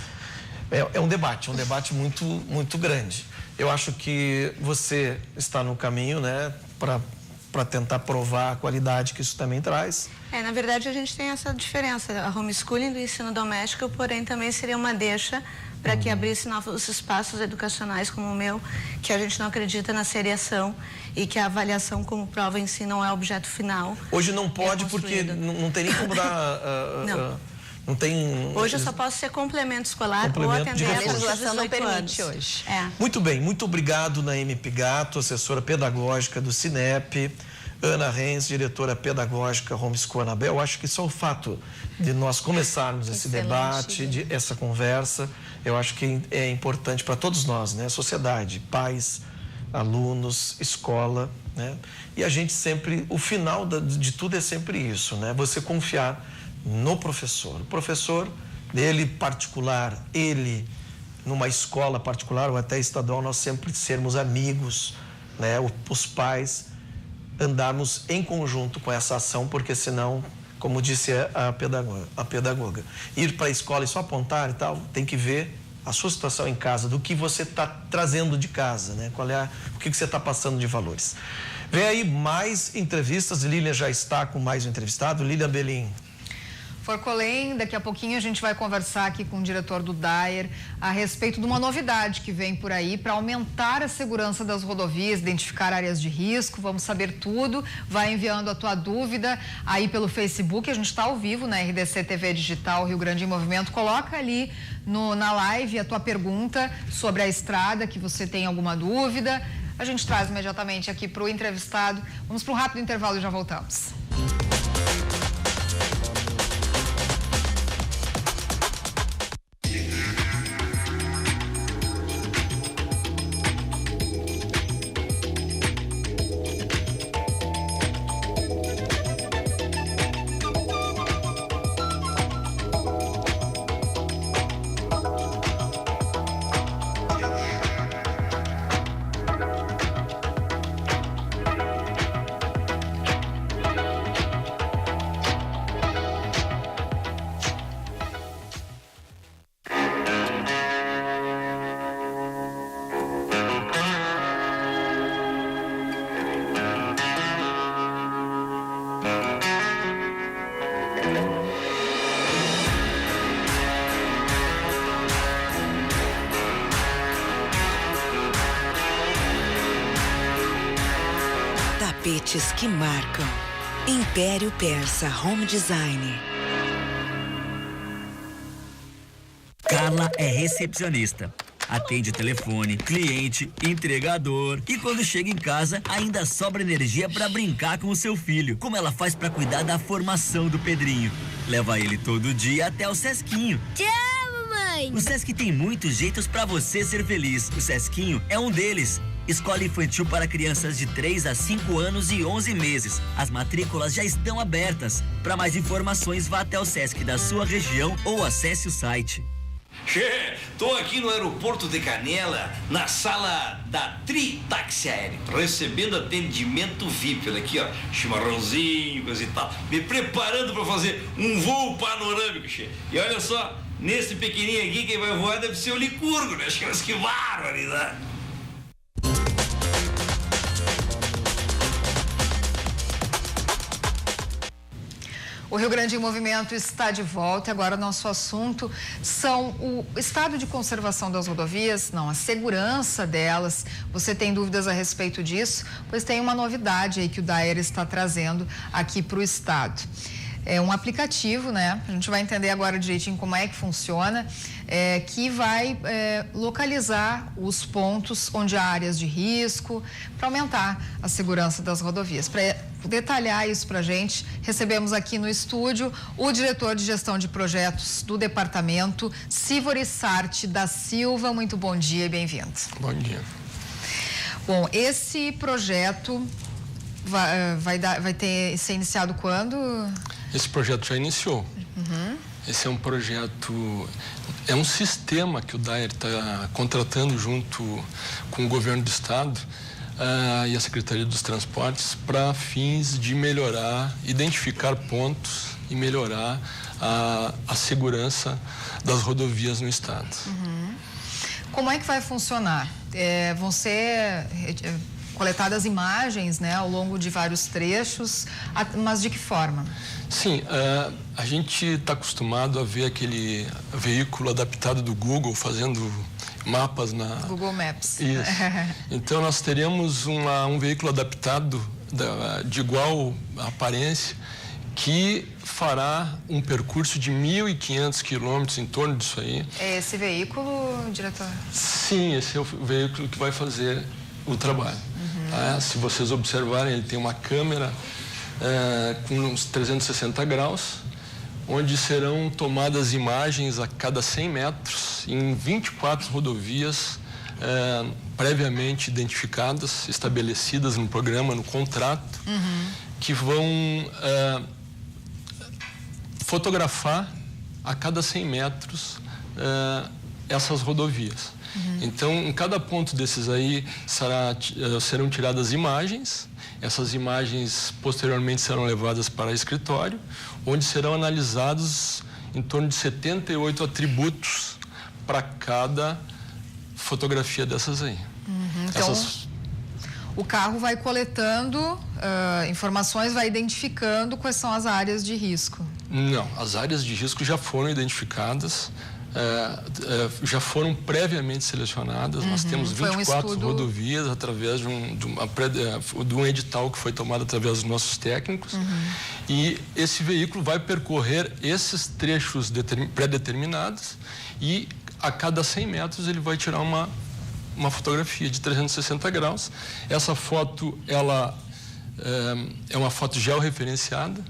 é um debate muito, muito grande. Eu acho que você está no caminho, né, para tentar provar a qualidade que isso também traz. Na verdade, a gente tem essa diferença. A homeschooling do ensino doméstico, porém, também seria uma deixa para que abrisse novos espaços educacionais como o meu, que a gente não acredita na seriação e que a avaliação como prova em si não é objeto final. Hoje não pode porque não tem nem como dar... Não tem... Hoje eu só posso ser complemento escolar ou atender a legislação não permite anos. hoje. Muito bem, muito obrigado, Naime Pigato, assessora pedagógica do Cinep, Ana Renz, diretora pedagógica Homeschool Anabel. Acho que só o fato de nós começarmos esse debate, essa conversa, eu acho que é importante para todos nós, né? Sociedade, pais, alunos, escola, né? E a gente sempre, o final de tudo é sempre isso, né? Você confiar no professor. O professor, ele particular, ele numa escola particular ou até estadual, nós sempre sermos amigos, né? Os pais andarmos em conjunto com essa ação, porque senão, como disse a pedagoga, ir para a escola e só apontar e tal, tem que ver a sua situação em casa, do que você está trazendo de casa, né? O que você está passando de valores. Vem aí mais entrevistas, Lilian já está com mais um entrevistado, Lilian Belim. Forcolém, daqui a pouquinho a gente vai conversar aqui com o diretor do DAER a respeito de uma novidade que vem por aí para aumentar a segurança das rodovias, identificar áreas de risco. Vamos saber tudo. Vai enviando a tua dúvida aí pelo Facebook. A gente está ao vivo na RDC TV Digital Rio Grande em Movimento. Coloca ali na live a tua pergunta sobre a estrada, que você tem alguma dúvida. A gente traz imediatamente aqui para o entrevistado. Vamos para um rápido intervalo e já voltamos. Tapetes que marcam. Império Persa Home Design. Carla é recepcionista. Atende telefone, cliente, entregador. E quando chega em casa, ainda sobra energia para brincar com o seu filho. Como ela faz para cuidar da formação do Pedrinho? Leva ele todo dia até o Sesquinho. Te amo, mãe! O Sesc tem muitos jeitos para você ser feliz. O Sesquinho é um deles. Escola infantil para crianças de 3 a 5 anos e 11 meses. As matrículas já estão abertas. Para mais informações, vá até o Sesc da sua região ou acesse o site. Che, tô aqui no aeroporto de Canela, na sala da Tri Táxi Aéreo, recebendo atendimento VIP. Olha aqui, ó, chimarrãozinho, coisa e tal, me preparando para fazer um voo panorâmico, che. E olha só, nesse pequenininho aqui, quem vai voar deve ser o Licurgo, né? Que barbaridade. O Rio Grande em Movimento está de volta. Agora, nosso assunto são o estado de conservação das rodovias, não, a segurança delas. Você tem dúvidas a respeito disso? Pois tem uma novidade aí que o DAER está trazendo aqui para o estado. É um aplicativo, né? A gente vai entender agora direitinho como é que funciona, que vai localizar os pontos onde há áreas de risco para aumentar a segurança das rodovias. Para detalhar isso para a gente, recebemos aqui no estúdio o diretor de gestão de projetos do departamento, Sivori Sarte da Silva. Muito bom dia e bem-vindo. Bom dia. Bom, esse projeto vai ser iniciado quando? Esse projeto já iniciou. Uhum. Esse é um projeto, é um sistema que o DAER está contratando junto com o governo do estado e a Secretaria dos Transportes para fins de melhorar, identificar pontos e melhorar a segurança das rodovias no estado. Uhum. Como é que vai funcionar? Vão ser coletadas imagens, né, ao longo de vários trechos, mas de que forma? Sim, a gente está acostumado a ver aquele veículo adaptado do Google fazendo mapas na... Google Maps. Isso. Então, nós teríamos um veículo adaptado de igual aparência que fará um percurso de 1.500 quilômetros, em torno disso aí. É esse veículo, diretor? Sim, esse é o veículo que vai fazer o trabalho. Tá? Se vocês observarem, ele tem uma câmera com uns 360 graus, onde serão tomadas imagens a cada 100 metros em 24 rodovias previamente identificadas, estabelecidas no programa, no contrato, que vão fotografar a cada 100 metros essas rodovias. Então, em cada ponto desses aí serão tiradas imagens. Essas imagens posteriormente serão levadas para escritório, onde serão analisados em torno de 78 atributos para cada fotografia dessas aí. Então, o carro vai coletando informações, vai identificando quais são as áreas de risco. Não, as áreas de risco já foram identificadas, já foram previamente selecionadas. Nós temos 24 rodovias através de um edital que foi tomado através dos nossos técnicos. E esse veículo vai percorrer esses trechos pré-determinados e a cada 100 metros ele vai tirar uma fotografia de 360 graus. Essa foto, ela é uma foto georreferenciada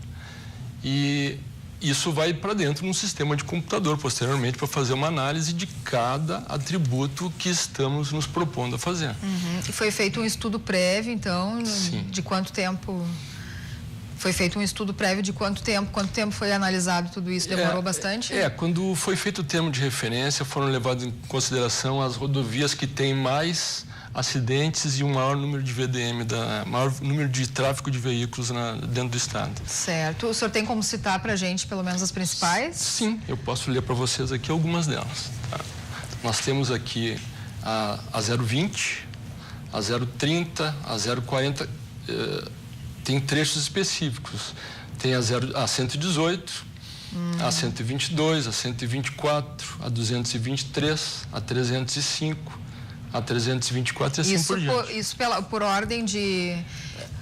e isso vai para dentro de um sistema de computador posteriormente para fazer uma análise de cada atributo que estamos nos propondo a fazer. E foi feito um estudo prévio, então, de quanto tempo? Foi feito um estudo prévio de quanto tempo? Quanto tempo foi analisado tudo isso? Demorou bastante? Quando foi feito o termo de referência, foram levados em consideração as rodovias que têm mais acidentes e o maior número de VDM, maior número de tráfego de veículos dentro do estado. Certo. O senhor tem como citar para a gente, pelo menos, as principais? Sim, eu posso ler para vocês aqui algumas delas. Tá? Nós temos aqui a 020, a 030, a 040, tem trechos específicos. Tem a 118, a 122, a 124, a 223, a 305, a 324 e assim por diante. Isso por ordem de...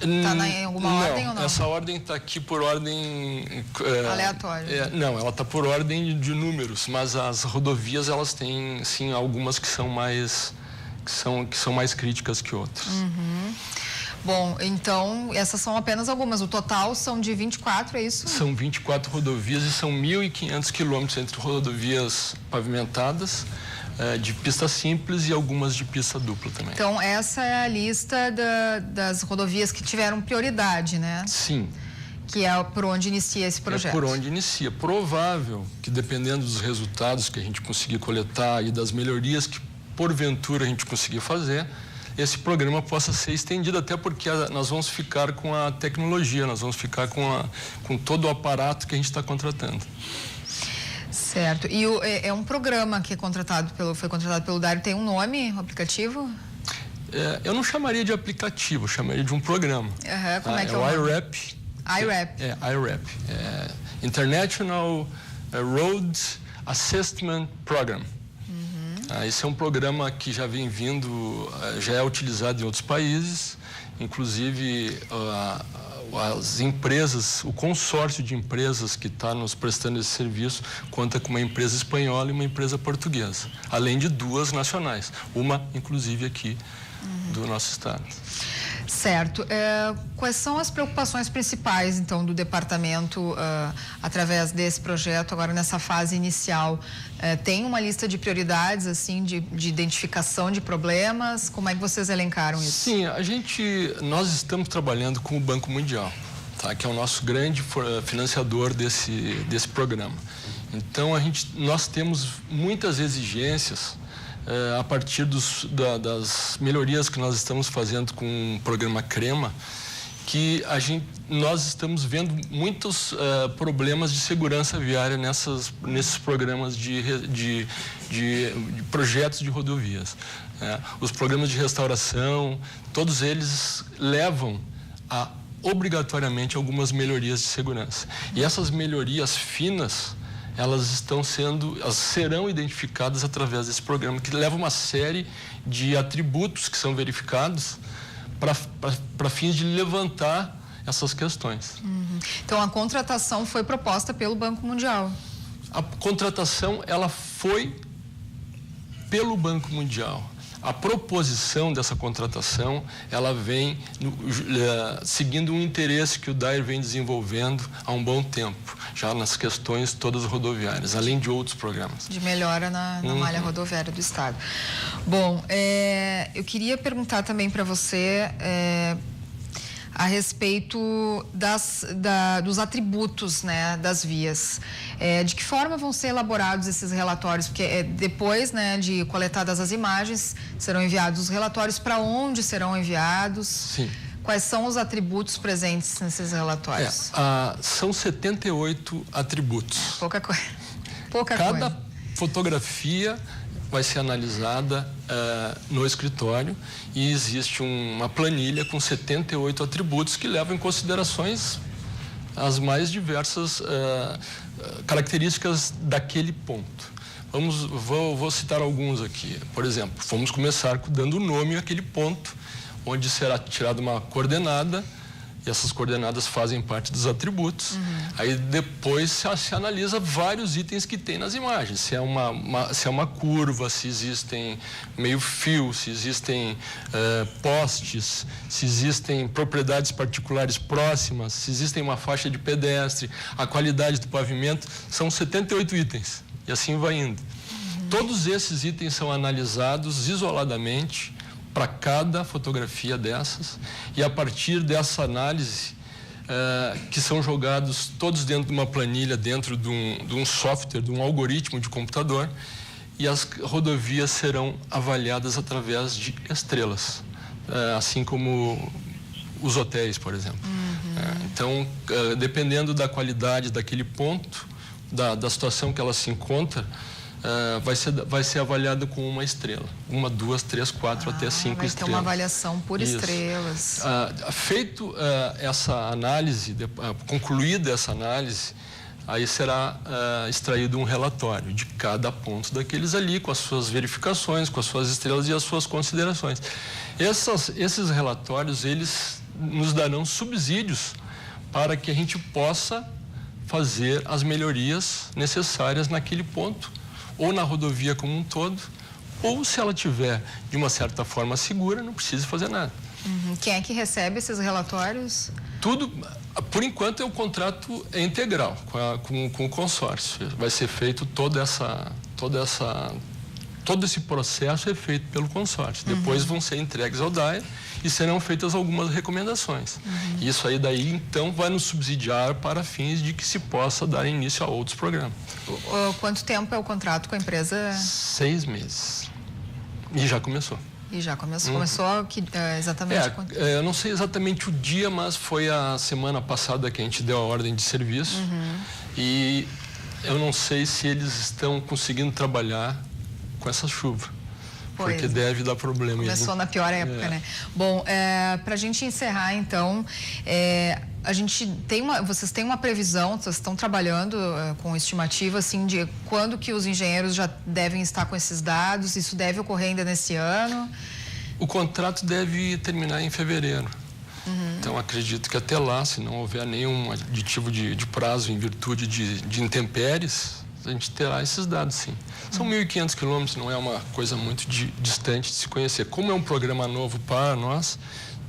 Está em alguma ordem ou não? Essa ordem está aqui por ordem... aleatória. Não, ela está por ordem de números, mas as rodovias, elas têm, sim, algumas que são mais críticas que outras. Bom, então, essas são apenas algumas. O total são de 24, é isso? São 24 rodovias e são 1.500 quilômetros entre rodovias pavimentadas, de pista simples e algumas de pista dupla também. Então, essa é a lista das rodovias que tiveram prioridade, né? Sim. Que é por onde inicia esse projeto. É por onde inicia. Provável que, dependendo dos resultados que a gente conseguir coletar e das melhorias que, porventura, a gente conseguir fazer, esse programa possa ser estendido, até porque nós vamos ficar com a tecnologia, nós vamos ficar com todo o aparato que a gente está contratando. Certo. E é um programa que foi contratado pelo Dário, tem um nome, um aplicativo? Eu não chamaria de aplicativo, eu chamaria de um programa. Como é que é o IRAP. IRAP. IRAP. International Road Assessment Program. Esse é um programa que já vem vindo, já é utilizado em outros países, inclusive as empresas, o consórcio de empresas que está nos prestando esse serviço conta com uma empresa espanhola e uma empresa portuguesa, além de duas nacionais, uma inclusive aqui do nosso estado. Certo. Quais são as preocupações principais, então, do departamento através desse projeto, agora nessa fase inicial? Tem uma lista de prioridades, assim, de identificação de problemas? Como é que vocês elencaram isso? Sim, nós estamos trabalhando com o Banco Mundial, tá? Que é o nosso grande financiador desse programa. Então, nós temos muitas exigências a partir das melhorias que nós estamos fazendo com o programa CREMA, que nós estamos vendo muitos problemas de segurança viária nesses programas de projetos de rodovias. Os programas de restauração, todos eles levam a obrigatoriamente algumas melhorias de segurança. E essas melhorias finas, elas serão identificadas através desse programa, que leva uma série de atributos que são verificados para fins de levantar essas questões. Então, a contratação foi proposta pelo Banco Mundial. A contratação, ela foi pelo Banco Mundial. A proposição dessa contratação, ela vem seguindo um interesse que o DAER vem desenvolvendo há um bom tempo, já nas questões todas rodoviárias, além de outros programas. De melhora na malha rodoviária do Estado. Bom, eu queria perguntar também para você a respeito dos atributos, né, das vias. De que forma vão ser elaborados esses relatórios? Porque depois, né, de coletadas as imagens, serão enviados os relatórios. Para onde serão enviados? Sim. Quais são os atributos presentes nesses relatórios? São 78 atributos. Pouca coisa. Pouca coisa. Cada fotografia vai ser analisada no escritório e existe uma planilha com 78 atributos que levam em considerações as mais diversas características daquele ponto. Vou citar alguns aqui. Por exemplo, vamos começar dando nome àquele ponto, onde será tirada uma coordenada, e essas coordenadas fazem parte dos atributos. Aí depois se analisa vários itens que tem nas imagens. Se é uma curva, se existem meio-fio, se existem postes, se existem propriedades particulares próximas, se existem uma faixa de pedestre, a qualidade do pavimento. São 78 itens e assim vai indo. Todos esses itens são analisados isoladamente para cada fotografia dessas, e a partir dessa análise, que são jogados todos dentro de uma planilha, dentro de um software, de um algoritmo de computador, e as rodovias serão avaliadas através de estrelas, assim como os hotéis, por exemplo. Então, dependendo da qualidade daquele ponto, da situação que ela se encontra, vai ser avaliado com uma estrela. 1, 2, 3, 4, até 5 estrelas. Vai ter uma avaliação por estrelas. Feito essa análise, concluída essa análise, aí será extraído um relatório de cada ponto daqueles ali, com as suas verificações, com as suas estrelas e as suas considerações. Esses relatórios, eles nos darão subsídios para que a gente possa fazer as melhorias necessárias naquele ponto, ou na rodovia como um todo, ou se ela tiver de uma certa forma segura, não precisa fazer nada. Quem é que recebe esses relatórios? Tudo, por enquanto, o contrato é integral com o consórcio. Vai ser feito todo esse processo é feito pelo consórcio. Depois vão ser entregues ao DAER e serão feitas algumas recomendações. Isso aí daí, então, vai nos subsidiar para fins de que se possa dar início a outros programas. Quanto tempo é o contrato com a empresa? 6 meses. E já começou. E já começou? Começou exatamente quanto? Eu não sei exatamente o dia, mas foi a semana passada que a gente deu a ordem de serviço. E eu não sei se eles estão conseguindo trabalhar com essa chuva. Porque deve dar problema. Começou na pior época, né? Bom, para a gente encerrar, então, vocês têm uma previsão, vocês estão trabalhando com estimativa, assim, de quando que os engenheiros já devem estar com esses dados? Isso deve ocorrer ainda nesse ano? O contrato deve terminar em fevereiro. Então, acredito que até lá, se não houver nenhum aditivo de prazo em virtude de intempéries, a gente terá esses dados, sim. São 1.500 quilômetros, não é uma coisa muito distante de se conhecer. Como é um programa novo para nós,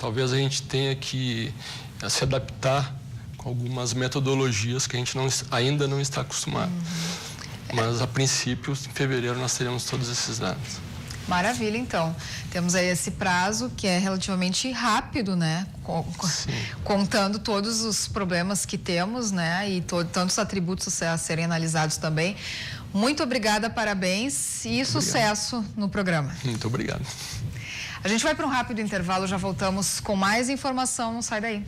talvez a gente tenha que se adaptar com algumas metodologias que a gente ainda não está acostumado. Mas, a princípio, em fevereiro, nós teremos todos esses dados. Maravilha, então. Temos aí esse prazo que é relativamente rápido, né? Contando todos os problemas que temos, né? E tantos atributos a serem analisados também. Muito obrigada, parabéns e sucesso no programa. Muito obrigado. A gente vai para um rápido intervalo, já voltamos com mais informação. Não sai daí.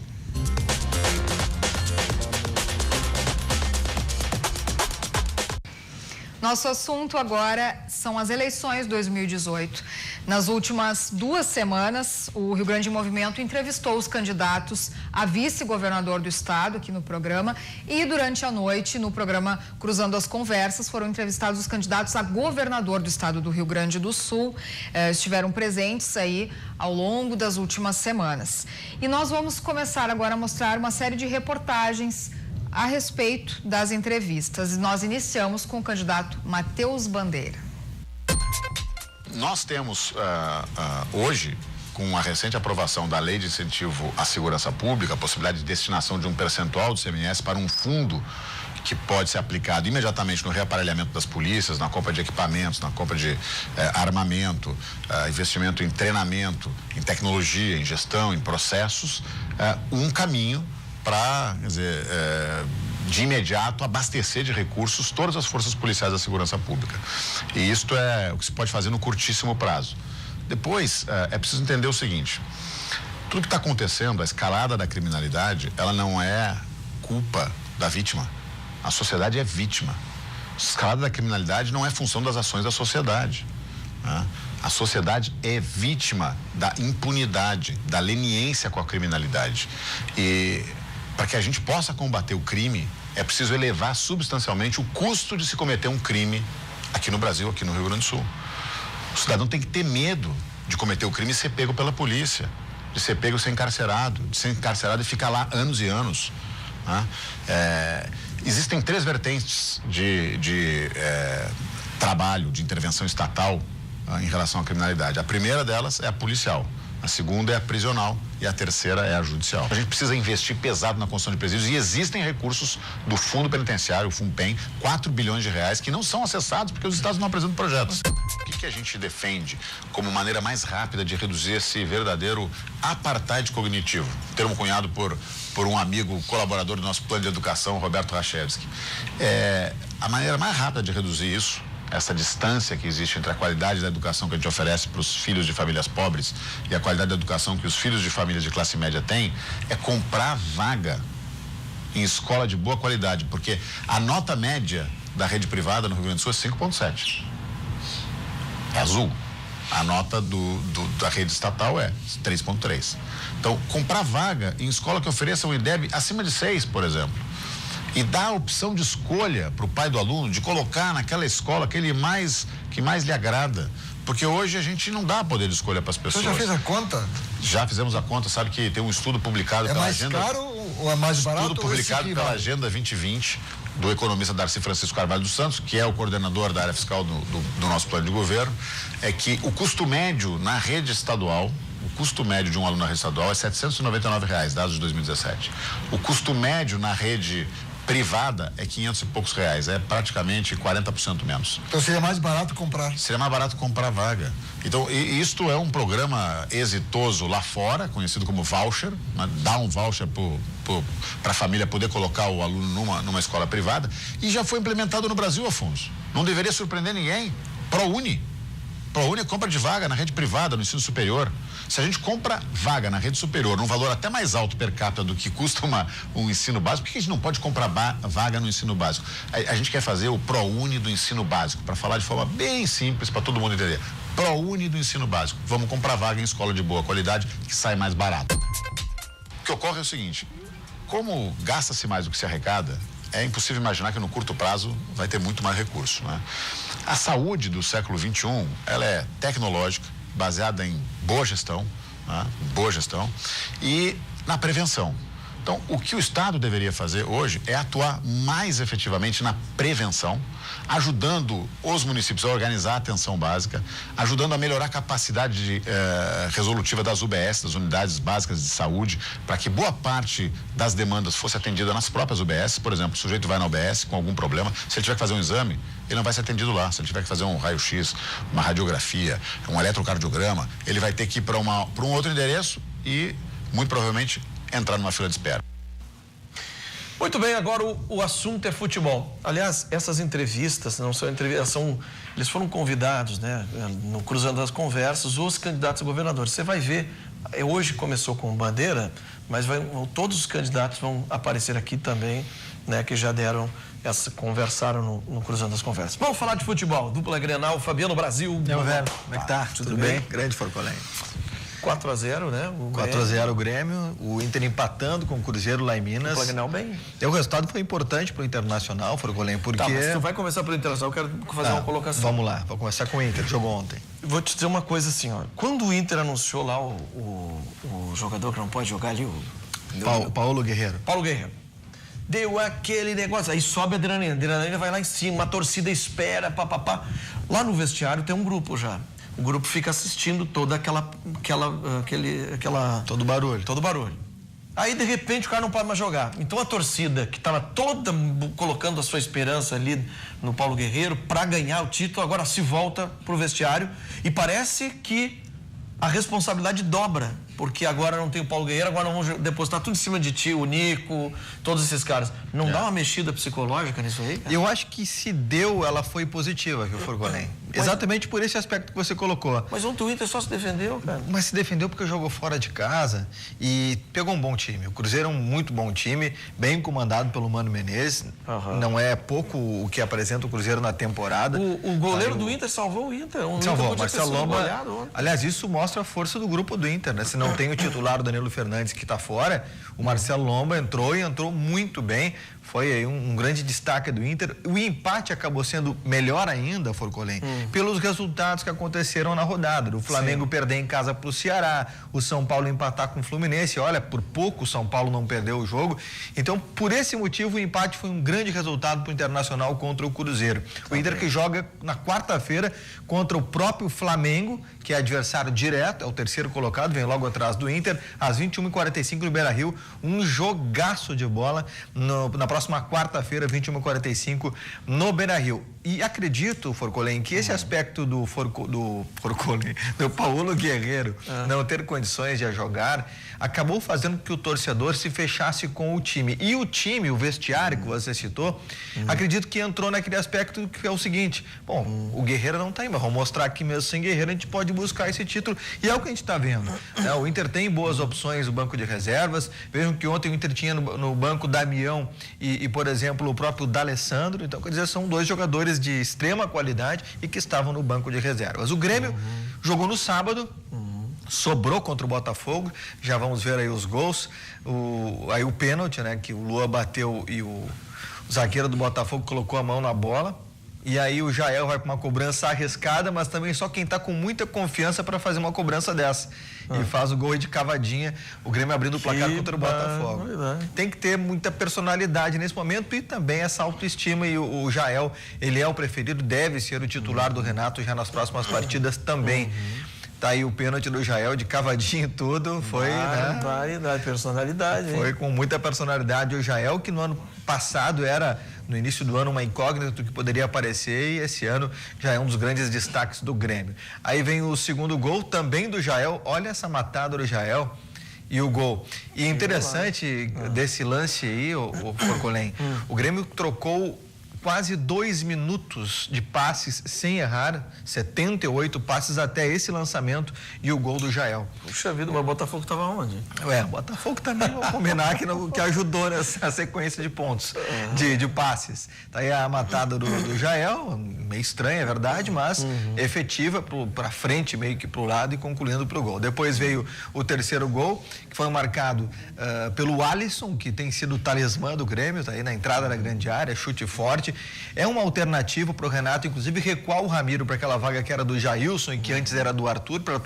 Nosso assunto agora são as eleições 2018. Nas últimas 2 semanas, o Rio Grande em Movimento entrevistou os candidatos a vice-governador do estado aqui no programa e durante a noite, no programa Cruzando as Conversas, foram entrevistados os candidatos a governador do estado do Rio Grande do Sul. Estiveram presentes aí ao longo das últimas semanas. E nós vamos começar agora a mostrar uma série de reportagens a respeito das entrevistas. Nós iniciamos com o candidato Matheus Bandeira. Nós temos hoje, com a recente aprovação da Lei de Incentivo à Segurança Pública, a possibilidade de destinação de um percentual do CMS para um fundo que pode ser aplicado imediatamente no reaparelhamento das polícias, na compra de equipamentos, na compra de armamento, investimento em treinamento, em tecnologia, em gestão, em processos, um caminho para, quer dizer, de imediato abastecer de recursos todas as forças policiais da segurança pública. E isto é o que se pode fazer no curtíssimo prazo. Depois, é preciso entender o seguinte: tudo que está acontecendo, a escalada da criminalidade, ela não é culpa da vítima. A sociedade é vítima. A escalada da criminalidade não é função das ações da sociedade, né? A sociedade é vítima da impunidade, da leniência com a criminalidade. E para que a gente possa combater o crime, é preciso elevar substancialmente o custo de se cometer um crime aqui no Brasil, aqui no Rio Grande do Sul. O cidadão tem que ter medo de cometer o crime e ser pego pela polícia, de ser pego e ser encarcerado, e ficar lá anos e anos, né? Existem 3 vertentes de trabalho, de intervenção estatal em relação à criminalidade. A primeira delas é a policial, a segunda é a prisional e a terceira é a judicial. A gente precisa investir pesado na construção de presídios e existem recursos do Fundo Penitenciário, o FUNPEN, 4 bilhões de reais que não são acessados porque os estados não apresentam projetos. O que a gente defende como maneira mais rápida de reduzir esse verdadeiro apartheid cognitivo? Termo cunhado por um amigo colaborador do nosso plano de educação, Roberto Rachevski. A maneira mais rápida de reduzir isso, essa distância que existe entre a qualidade da educação que a gente oferece para os filhos de famílias pobres e a qualidade da educação que os filhos de famílias de classe média têm, é comprar vaga em escola de boa qualidade, porque a nota média da rede privada no Rio Grande do Sul é 5,7. É azul. A nota da rede estatal é 3,3. Então, comprar vaga em escola que ofereça um IDEB acima de 6, por exemplo, e dar a opção de escolha para o pai do aluno, de colocar naquela escola que mais lhe agrada. Porque hoje a gente não dá poder de escolha para as pessoas. Você já fez a conta? Já fizemos a conta, sabe que tem um estudo publicado pela Agenda... É mais caro ou é mais barato? Estudo publicado pela Agenda 2020, do economista Darcy Francisco Carvalho dos Santos, que é o coordenador da área fiscal do nosso plano de governo, é que o custo médio na rede estadual, o custo médio de um aluno na rede estadual é R$ 799, dados de 2017. O custo médio na rede privada é 500 e poucos reais, é praticamente 40% menos. Então seria mais barato comprar? Seria mais barato comprar vaga. Então, isto é um programa exitoso lá fora, conhecido como voucher, né? Dá um voucher para a família poder colocar o aluno numa escola privada, e já foi implementado no Brasil, Afonso. Não deveria surpreender ninguém. ProUni é compra de vaga na rede privada, no ensino superior. Se a gente compra vaga na rede superior num valor até mais alto per capita do que custa um ensino básico, por que a gente não pode comprar vaga no ensino básico? A gente quer fazer o ProUni do ensino básico, para falar de forma bem simples para todo mundo entender. ProUni do ensino básico. Vamos comprar vaga em escola de boa qualidade que sai mais barato. O que ocorre é o seguinte: como gasta-se mais do que se arrecada, é impossível imaginar que no curto prazo vai ter muito mais recurso, né? A saúde do século XXI, ela é tecnológica, baseada em boa gestão, né? Boa gestão, e na prevenção. Então, o que o Estado deveria fazer hoje é atuar mais efetivamente na prevenção, ajudando os municípios a organizar a atenção básica, ajudando a melhorar a capacidade resolutiva das UBS, das unidades básicas de saúde, para que boa parte das demandas fosse atendida nas próprias UBS. Por exemplo, o sujeito vai na UBS com algum problema, se ele tiver que fazer um exame, ele não vai ser atendido lá. Se ele tiver que fazer um raio-x, uma radiografia, um eletrocardiograma, ele vai ter que ir para um outro endereço e, muito provavelmente, entrar numa fila de espera. Muito bem, agora o assunto é futebol. Aliás, essas entrevistas não são entrevistas, eles foram convidados, né, no Cruzando as Conversas, os candidatos a governador. Você vai ver, hoje começou com Bandeira, mas todos os candidatos vão aparecer aqui também né, que já conversaram no Cruzando as Conversas. Vamos falar de futebol. Dupla Grenal, Fabiano Brasil. Meu velho, como é que tá? Tudo bem? Grande Forcolém. 4-0, né? 4-0 o Grêmio, o Inter empatando com o Cruzeiro lá em Minas. Dupla Grenal bem. O resultado foi importante pro Internacional, Forcolém, porque... Tá, mas tu vai começar pelo Internacional, eu quero fazer uma colocação. Vamos lá, vou começar com o Inter, jogou ontem. Vou te dizer uma coisa assim, ó. Quando o Inter anunciou lá o jogador que não pode jogar ali, Paulo Guerreiro. Paulo Guerreiro. Deu aquele negócio, aí sobe a adrenalina vai lá em cima, a torcida espera, papapá. Lá no vestiário tem um grupo já. O grupo fica assistindo toda todo barulho. Todo barulho. Aí, de repente, o cara não pode mais jogar. Então, a torcida, que estava toda colocando a sua esperança ali no Paulo Guerreiro para ganhar o título, agora se volta pro vestiário e parece que a responsabilidade dobra. Porque agora não tem o Paulo Guerreiro, agora vamos depositar tudo em cima de ti, o Nico, todos esses caras. Não dá uma mexida psicológica nisso aí, cara? Eu acho que se deu, ela foi positiva, viu, Forcolém? Exatamente por esse aspecto que você colocou. Mas ontem o Inter só se defendeu, cara. Mas se defendeu porque jogou fora de casa e pegou um bom time. O Cruzeiro é um muito bom time, bem comandado pelo Mano Menezes. Não é pouco o que apresenta o Cruzeiro na temporada. O goleiro do Inter salvou o Inter. Salvou, Marcelo Lomba. Aliás, isso mostra a força do grupo do Inter, né? Se não tem o titular, o Danilo Fernandes, que está fora, o Marcelo Lomba entrou muito bem. Foi aí um grande destaque do Inter. O empate acabou sendo melhor ainda, Forcolém, pelos resultados que aconteceram na rodada. O Flamengo perder em casa para o Ceará, o São Paulo empatar com o Fluminense. Olha, por pouco o São Paulo não perdeu o jogo. Então, por esse motivo, o empate foi um grande resultado para o Internacional contra o Cruzeiro. O Inter que joga na quarta-feira contra o próprio Flamengo, que é adversário direto, é o terceiro colocado, vem logo atrás do Inter, às 21h45 no Beira-Rio. Um jogaço de bola na próxima quarta-feira, 21h45, no Beira-Rio. E acredito, Forcolém, que esse aspecto do Paulo Guerreiro não ter condições de jogar, acabou fazendo que o torcedor se fechasse com o time. E o time, o vestiário que você citou, acredito que entrou naquele aspecto que é o seguinte: bom, o Guerreiro não tá aí, mas vamos mostrar que mesmo sem Guerreiro a gente pode buscar esse título. E é o que a gente está vendo, né? O Inter tem boas opções no banco de reservas. Vejam que ontem o Inter tinha no banco Damião e, por exemplo, o próprio D'Alessandro. Então, quer dizer, são dois jogadores de extrema qualidade e que estavam no banco de reservas. O Grêmio jogou no sábado, sobrou contra o Botafogo. Já vamos ver aí os gols. Aí o pênalti, né, que o Lua bateu e o zagueiro do Botafogo colocou a mão na bola. E aí o Jael vai para uma cobrança arriscada, mas também só quem está com muita confiança para fazer uma cobrança dessa. E faz o gol de cavadinha, o Grêmio abrindo o placar contra o Botafogo. Tem que ter muita personalidade nesse momento e também essa autoestima. E o Jael, ele é o preferido, deve ser o titular do Renato já nas próximas partidas também. Tá aí o pênalti do Jael de cavadinha e tudo, foi, né? Personalidade. Foi com muita personalidade o Jael, que no ano passado era, no início do ano, uma incógnita do que poderia aparecer, e esse ano já é um dos grandes destaques do Grêmio. Aí vem o segundo gol, também do Jael. Olha essa matada do Jael e o gol. E interessante desse lance aí, o Forcolém, o Grêmio trocou quase 2 minutos de passes sem errar, 78 passes até esse lançamento e o gol do Jael. Puxa vida, mas o Botafogo estava onde? O Botafogo também, vamos combinar que ajudou nessa sequência de pontos, de passes. Tá aí a matada do Jael, meio estranha, é verdade, mas efetiva para frente, meio que para o lado e concluindo para o gol. Depois veio o terceiro gol, que foi marcado pelo Alisson, que tem sido o talismã do Grêmio, tá aí na entrada da grande área, chute forte. É uma alternativa para o Renato, inclusive, recuar o Ramiro para aquela vaga que era do Jailson e que antes era do Arthur, para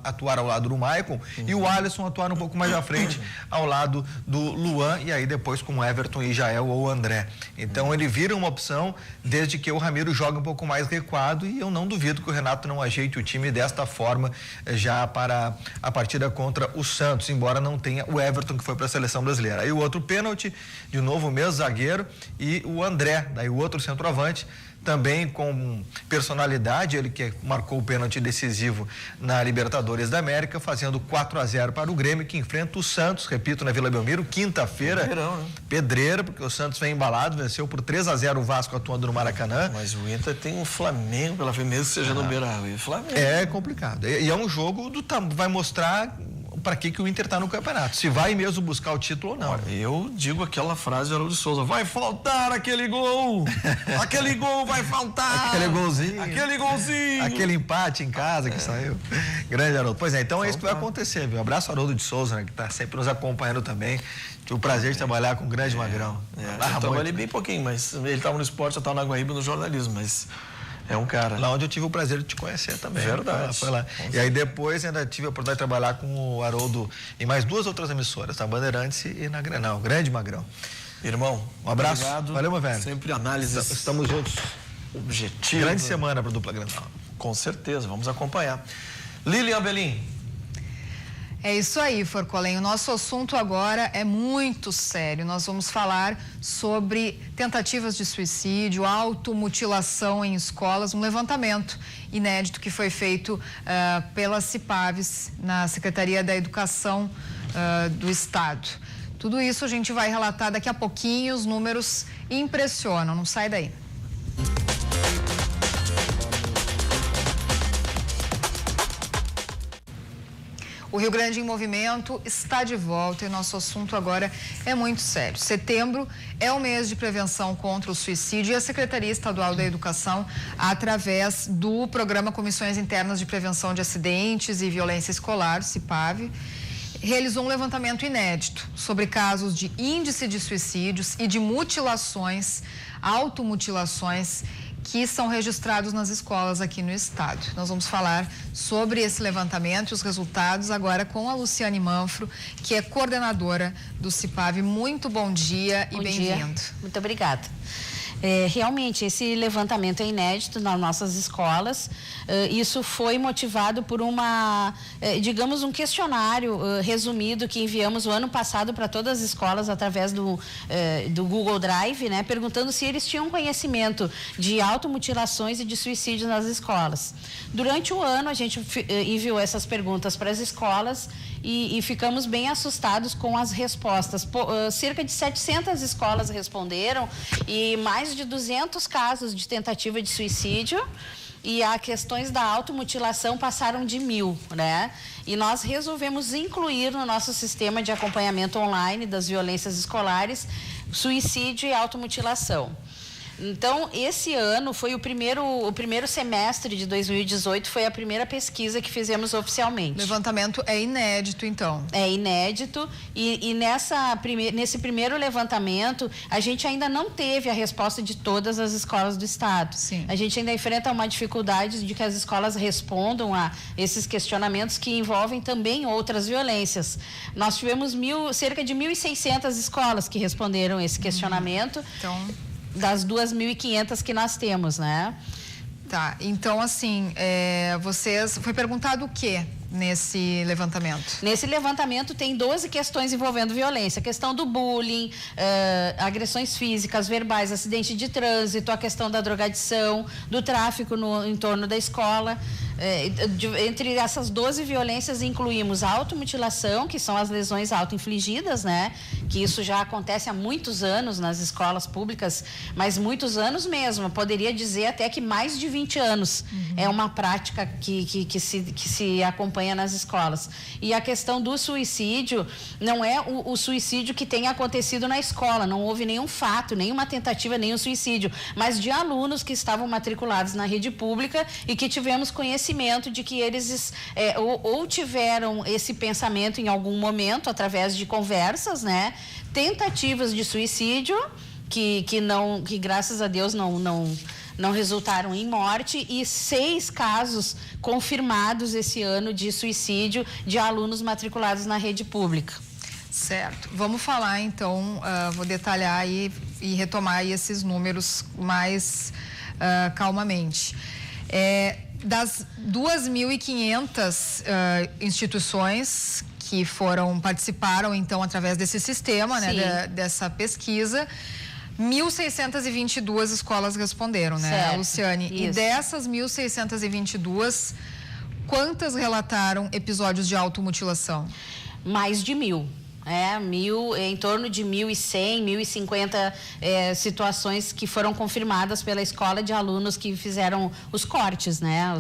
atuar ao lado do Maicon, e o Alisson atuar um pouco mais à frente, ao lado do Luan, e aí depois com Everton e Jael ou André. Então ele vira uma opção, desde que o Ramiro joga um pouco mais recuado, e eu não duvido que o Renato não ajeite o time desta forma já para a partida contra o Santos, embora não tenha o Everton, que foi para a seleção brasileira. Aí o outro pênalti, de novo o mesmo zagueiro, e o André, daí o outro centroavante, também com personalidade, ele que marcou o pênalti decisivo na Libertadores da América, fazendo 4-0 para o Grêmio, que enfrenta o Santos, repito, na Vila Belmiro, quinta-feira. Pedreira, porque o Santos vem embalado, venceu por 3-0 o Vasco atuando no Maracanã. Mas o Inter tem um Flamengo pela frente, mesmo que seja no Beira-Rio. É complicado. E é um jogo vai mostrar para que o Inter está no campeonato. Se vai mesmo buscar o título ou não. Eu digo aquela frase de Haroldo de Souza: vai faltar aquele gol! Aquele gol vai faltar! Aquele golzinho. Aquele golzinho! Aquele empate em casa que saiu. Grande, Haroldo. Pois é, então é isso que vai acontecer, viu? Abraço, Haroldo de Souza, né, que está sempre nos acompanhando também. Tive o prazer de trabalhar com o grande Magrão. Eu trabalhei bem pouquinho, mas ele estava no esporte, eu estava na Guaíba no jornalismo, mas é um cara. Lá onde eu tive o prazer de te conhecer também. Verdade. Foi lá. E aí depois ainda tive a oportunidade de trabalhar com o Haroldo em mais 2 outras emissoras, na Bandeirantes e na Grenal. Grande Magrão. Irmão, um abraço. Obrigado. Valeu, meu velho. Sempre análises. Estamos juntos. Objetivo. Grande semana para a dupla Grenal. Com certeza, vamos acompanhar. Lilian Belim. É isso aí, Forcolen. O nosso assunto agora é muito sério. Nós vamos falar sobre tentativas de suicídio, automutilação em escolas, um levantamento inédito que foi feito pela CIPAVES, na Secretaria da Educação do Estado. Tudo isso a gente vai relatar daqui a pouquinho, os números impressionam, não sai daí. O Rio Grande em Movimento está de volta e nosso assunto agora é muito sério. Setembro é o mês de prevenção contra o suicídio e a Secretaria Estadual da Educação, através do Programa Comissões Internas de Prevenção de Acidentes e Violência Escolar, CIPAV, realizou um levantamento inédito sobre casos de índice de suicídios e de mutilações, automutilações, que são registrados nas escolas aqui no estado. Nós vamos falar sobre esse levantamento e os resultados agora com a Luciane Manfro, que é coordenadora do CIPAV. Muito bom dia e bem-vindo. Muito obrigada. Realmente, esse levantamento é inédito nas nossas escolas. Isso foi motivado por digamos, um questionário resumido que enviamos o ano passado para todas as escolas através do Google Drive, né, perguntando se eles tinham conhecimento de automutilações e de suicídios nas escolas. Durante o ano, a gente enviou essas perguntas para as escolas e ficamos bem assustados com as respostas. Cerca de 700 escolas responderam e mais de 200 casos de tentativa de suicídio, e as questões da automutilação passaram de 1.000, né? E nós resolvemos incluir no nosso sistema de acompanhamento online das violências escolares suicídio e automutilação. Então, esse ano foi o primeiro semestre de 2018, foi a primeira pesquisa que fizemos oficialmente. O levantamento é inédito, então? É inédito e nesse primeiro levantamento, a gente ainda não teve a resposta de todas as escolas do estado. Sim. A gente ainda enfrenta uma dificuldade de que as escolas respondam a esses questionamentos que envolvem também outras violências. Nós tivemos cerca de 1.600 escolas que responderam esse questionamento. Então, das 2.500 que nós temos, né? Tá, então assim, foi perguntado o quê nesse levantamento? Nesse levantamento tem 12 questões envolvendo violência, a questão do bullying, agressões físicas, verbais, acidente de trânsito, a questão da drogadição, do tráfico no entorno da escola. Entre essas 12 violências incluímos a automutilação, que são as lesões auto-infligidas, né? Que isso já acontece há muitos anos nas escolas públicas, mas muitos anos mesmo, eu poderia dizer até que mais de 20 anos. É uma prática que se acompanha nas escolas. E a questão do suicídio não é o suicídio que tenha acontecido na escola, não houve nenhum fato, nenhuma tentativa, nenhum suicídio, mas de alunos que estavam matriculados na rede pública e que tivemos conhecimento de que eles ou tiveram esse pensamento em algum momento através de conversas, né? Tentativas de suicídio que graças a Deus não resultaram em morte, e 6 casos confirmados esse ano de suicídio de alunos matriculados na rede pública. Certo. Vamos falar então, vou detalhar aí e retomar aí esses números mais calmamente. Das 2.500 instituições que participaram então através desse sistema, né, dessa pesquisa, 1.622 escolas responderam, né, certo, Luciane? isso. E dessas 1.622, quantas relataram episódios de automutilação? Mais de 1.000. Em torno de 1.100, 1.050 situações que foram confirmadas pela escola de alunos que fizeram os cortes, né?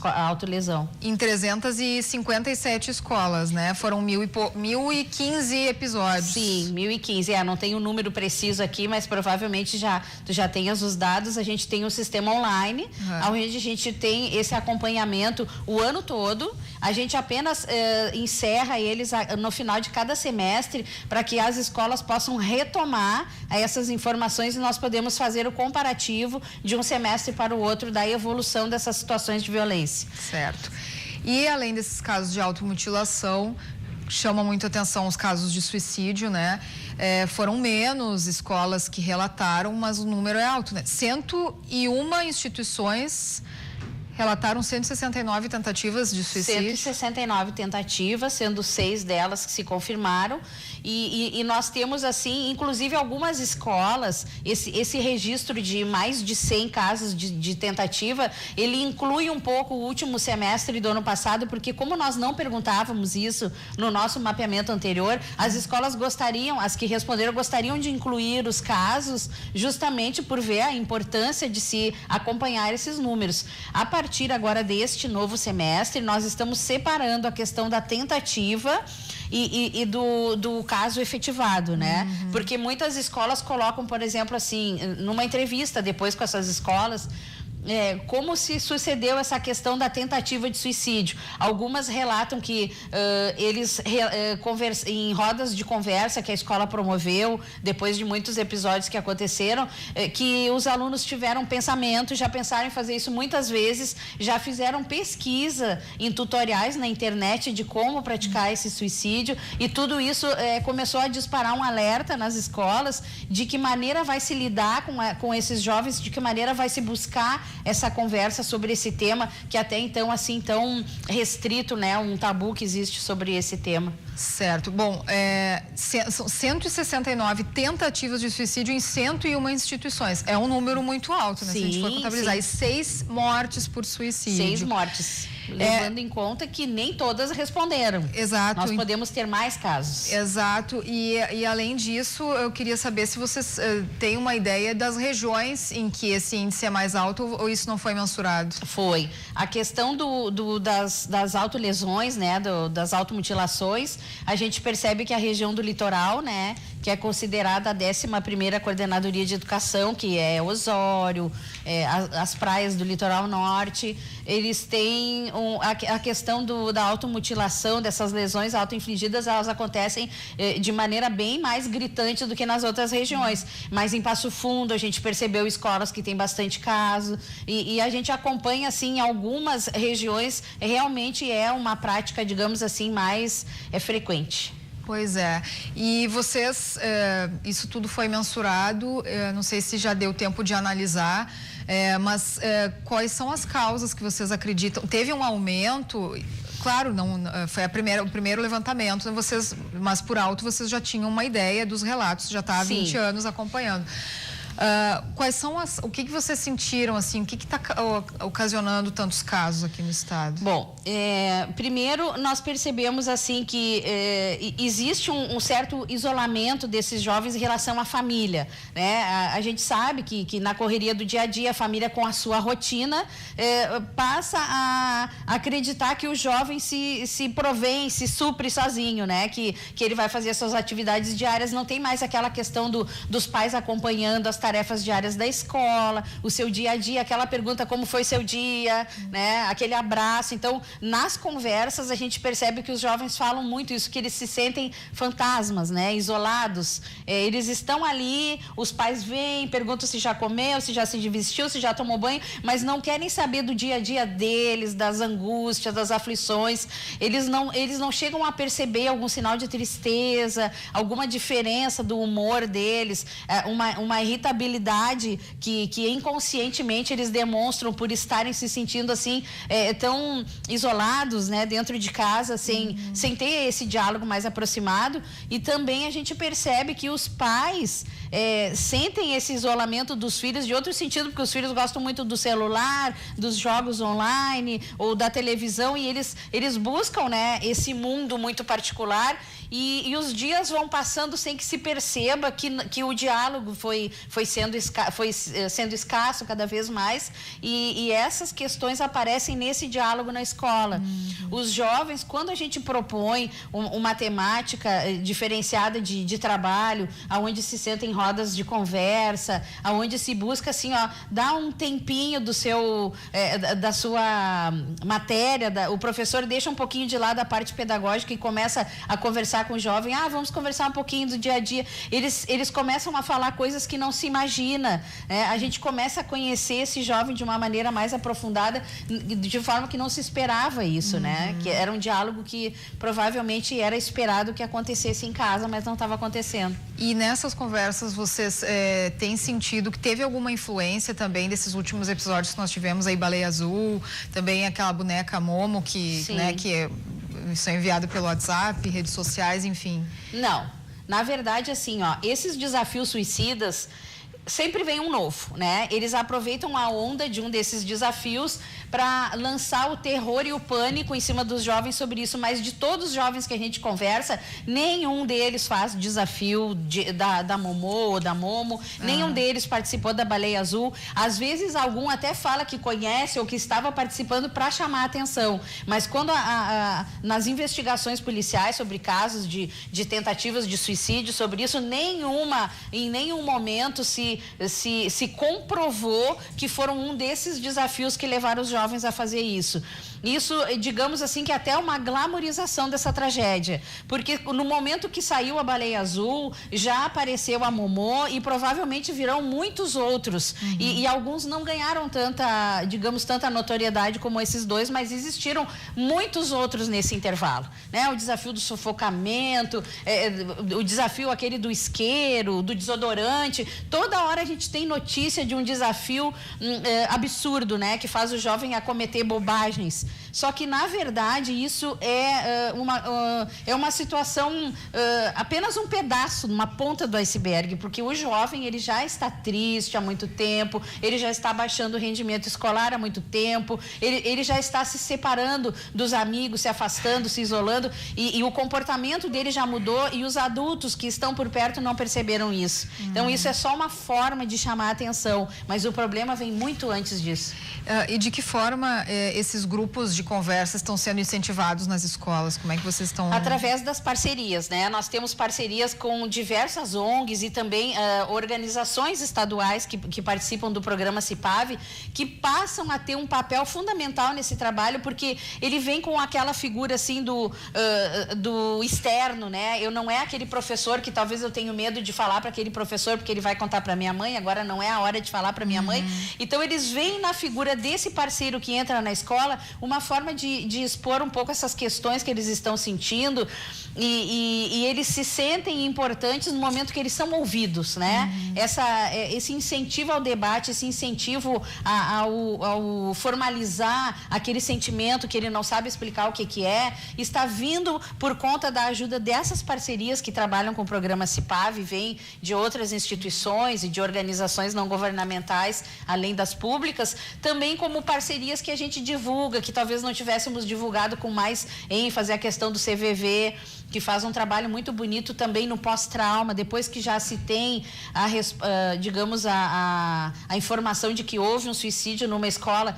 A autolesão. Em 357 escolas, né? Foram 1.015 episódios. Sim, 1.015. Não tem o número preciso aqui, mas provavelmente tu já tenhas os dados. A gente tem um sistema online, onde a gente tem esse acompanhamento o ano todo. A gente apenas encerra eles no final de cada semestre para que as escolas possam retomar essas informações e nós podemos fazer o comparativo de um semestre para o outro da evolução dessas situações de violência. Certo. E além desses casos de automutilação, chama muito atenção os casos de suicídio, né? Foram menos escolas que relataram, mas o número é alto, né? 101 instituições relataram 169 tentativas de suicídio. 169 tentativas, sendo 6 delas que se confirmaram. E nós temos, assim, inclusive algumas escolas, esse registro de mais de 100 casos de tentativa, ele inclui um pouco o último semestre do ano passado, porque como nós não perguntávamos isso no nosso mapeamento anterior, as escolas as que responderam, gostariam de incluir os casos justamente por ver a importância de se acompanhar esses números. A partir agora deste novo semestre, nós estamos separando a questão da tentativa e do caso efetivado, né? Porque muitas escolas colocam, por exemplo, assim, numa entrevista depois com essas escolas, como se sucedeu essa questão da tentativa de suicídio. Algumas relatam que eles, em rodas de conversa que a escola promoveu, depois de muitos episódios que aconteceram, que os alunos tiveram pensamento, já pensaram em fazer isso muitas vezes, já fizeram pesquisa em tutoriais na internet de como praticar esse suicídio, e tudo isso começou a disparar um alerta nas escolas de que maneira vai se lidar com esses jovens, de que maneira vai se buscar essa conversa sobre esse tema, que até então, assim, tão restrito, né? Um tabu que existe sobre esse tema. Certo. Bom, são 169 tentativas de suicídio em 101 instituições. É um número muito alto, né? Sim, se a gente for contabilizar. Sim. E 6 mortes por suicídio. 6 mortes. Levando em conta que nem todas responderam. Exato. Nós podemos ter mais casos. Exato. E além disso, eu queria saber se vocês têm uma ideia das regiões em que esse índice é mais alto, ou isso não foi mensurado? Foi. A questão das autolesões, né? Das automutilações, a gente percebe que a região do litoral, né? Que é considerada a 11ª Coordenadoria de Educação, que é Osório, as praias do litoral norte, eles têm a questão da automutilação, dessas lesões autoinfligidas, elas acontecem de maneira bem mais gritante do que nas outras regiões. Mas em Passo Fundo a gente percebeu escolas que tem bastante caso, e a gente acompanha, assim, em algumas regiões realmente é uma prática, digamos assim, mais frequente. Pois é. E vocês, isso tudo foi mensurado, não sei se já deu tempo de analisar, mas quais são as causas que vocês acreditam? Teve um aumento? Claro, não foi o primeiro levantamento, mas por alto vocês já tinham uma ideia dos relatos, já está há 20 anos acompanhando. Quais são o que vocês sentiram, assim, o que está ocasionando tantos casos aqui no estado? Bom, primeiro nós percebemos, assim, que existe um certo isolamento desses jovens em relação à família, né? A gente sabe que na correria do dia a dia, a família com a sua rotina passa a acreditar que o jovem se provém, se supre sozinho, né? Que ele vai fazer as suas atividades diárias, não tem mais aquela questão dos pais acompanhando as tarefas diárias da escola, o seu dia a dia, aquela pergunta como foi seu dia, né? Aquele abraço. Então, nas conversas a gente percebe que os jovens falam muito isso, que eles se sentem fantasmas, né? Isolados. Eles estão ali, os pais vêm, perguntam se já comeu, se já se vestiu, se já tomou banho, mas não querem saber do dia a dia deles, das angústias, das aflições. Eles não chegam a perceber algum sinal de tristeza, alguma diferença do humor deles, uma irritabilidade que inconscientemente eles demonstram por estarem se sentindo, assim, tão isolados, né, dentro de casa, sem ter esse diálogo mais aproximado. E também a gente percebe que os pais sentem esse isolamento dos filhos de outro sentido, porque os filhos gostam muito do celular, dos jogos online ou da televisão, e eles buscam, né, esse mundo muito particular, e os dias vão passando sem que se perceba que o diálogo foi sendo escasso cada vez mais, e essas questões aparecem nesse diálogo na escola. Os jovens, quando a gente propõe uma temática diferenciada de trabalho, aonde se senta em rodas de conversa, aonde se busca assim, dar um tempinho da sua matéria, o professor deixa um pouquinho de lado a parte pedagógica e começa a conversar com o jovem, vamos conversar um pouquinho do dia a dia, eles começam a falar coisas que não se imagina, a gente começa a conhecer esse jovem de uma maneira mais aprofundada, de forma que não se esperava isso, né? Que era um diálogo que provavelmente era esperado que acontecesse em casa, mas não estava acontecendo. E nessas conversas vocês têm sentido que teve alguma influência também desses últimos episódios que nós tivemos aí, Baleia Azul, também aquela boneca Momo que são enviados pelo WhatsApp, redes sociais, enfim? Não, na verdade assim, esses desafios suicidas sempre vem um novo, né? Eles aproveitam a onda de um desses desafios para lançar o terror e o pânico em cima dos jovens sobre isso, mas de todos os jovens que a gente conversa, nenhum deles faz desafio da Momô ou da Momo, nenhum deles participou da Baleia Azul. Às vezes algum até fala que conhece ou que estava participando para chamar a atenção, mas quando nas investigações policiais sobre casos de tentativas de suicídio, sobre isso, em nenhum momento se comprovou que foram um desses desafios que levaram os jovens a fazer isso. Isso, digamos assim, que até uma glamorização dessa tragédia, porque no momento que saiu a Baleia Azul, já apareceu a Momô e provavelmente virão muitos outros, e alguns não ganharam tanta notoriedade como esses dois, mas existiram muitos outros nesse intervalo, né? O desafio do sufocamento, o desafio aquele do isqueiro, do desodorante, toda hora a gente tem notícia de um desafio absurdo, né? Que faz o jovem a cometer bobagens. Só que, na verdade, isso é uma situação, apenas um pedaço, uma ponta do iceberg, porque o jovem, ele já está triste há muito tempo, ele já está baixando o rendimento escolar há muito tempo, ele já está se separando dos amigos, se afastando, se isolando, e o comportamento dele já mudou, e os adultos que estão por perto não perceberam isso. Então, isso é só uma forma de chamar a atenção, mas o problema vem muito antes disso. E de que forma esses grupos de conversa estão sendo incentivados nas escolas? Como é que vocês estão... Através das parcerias, né? Nós temos parcerias com diversas ONGs e também organizações estaduais que participam do programa CIPAV, que passam a ter um papel fundamental nesse trabalho, porque ele vem com aquela figura assim do externo, né? Eu não é aquele professor que talvez eu tenho medo de falar para aquele professor porque ele vai contar para minha mãe, agora não é a hora de falar para minha mãe. Então eles veem na figura desse parceiro que entra na escola uma forma de expor um pouco essas questões que eles estão sentindo, e eles se sentem importantes no momento que eles são ouvidos, né? Esse incentivo ao debate, esse incentivo ao formalizar aquele sentimento que ele não sabe explicar o que é, está vindo por conta da ajuda dessas parcerias que trabalham com o programa CIPAV, vem de outras instituições e de organizações não governamentais, além das públicas, também como parcerias que a gente divulga, que talvez não tivéssemos divulgado com mais ênfase, a questão do CVV, que faz um trabalho muito bonito também no pós-trauma, depois que já se tem a informação de que houve um suicídio numa escola,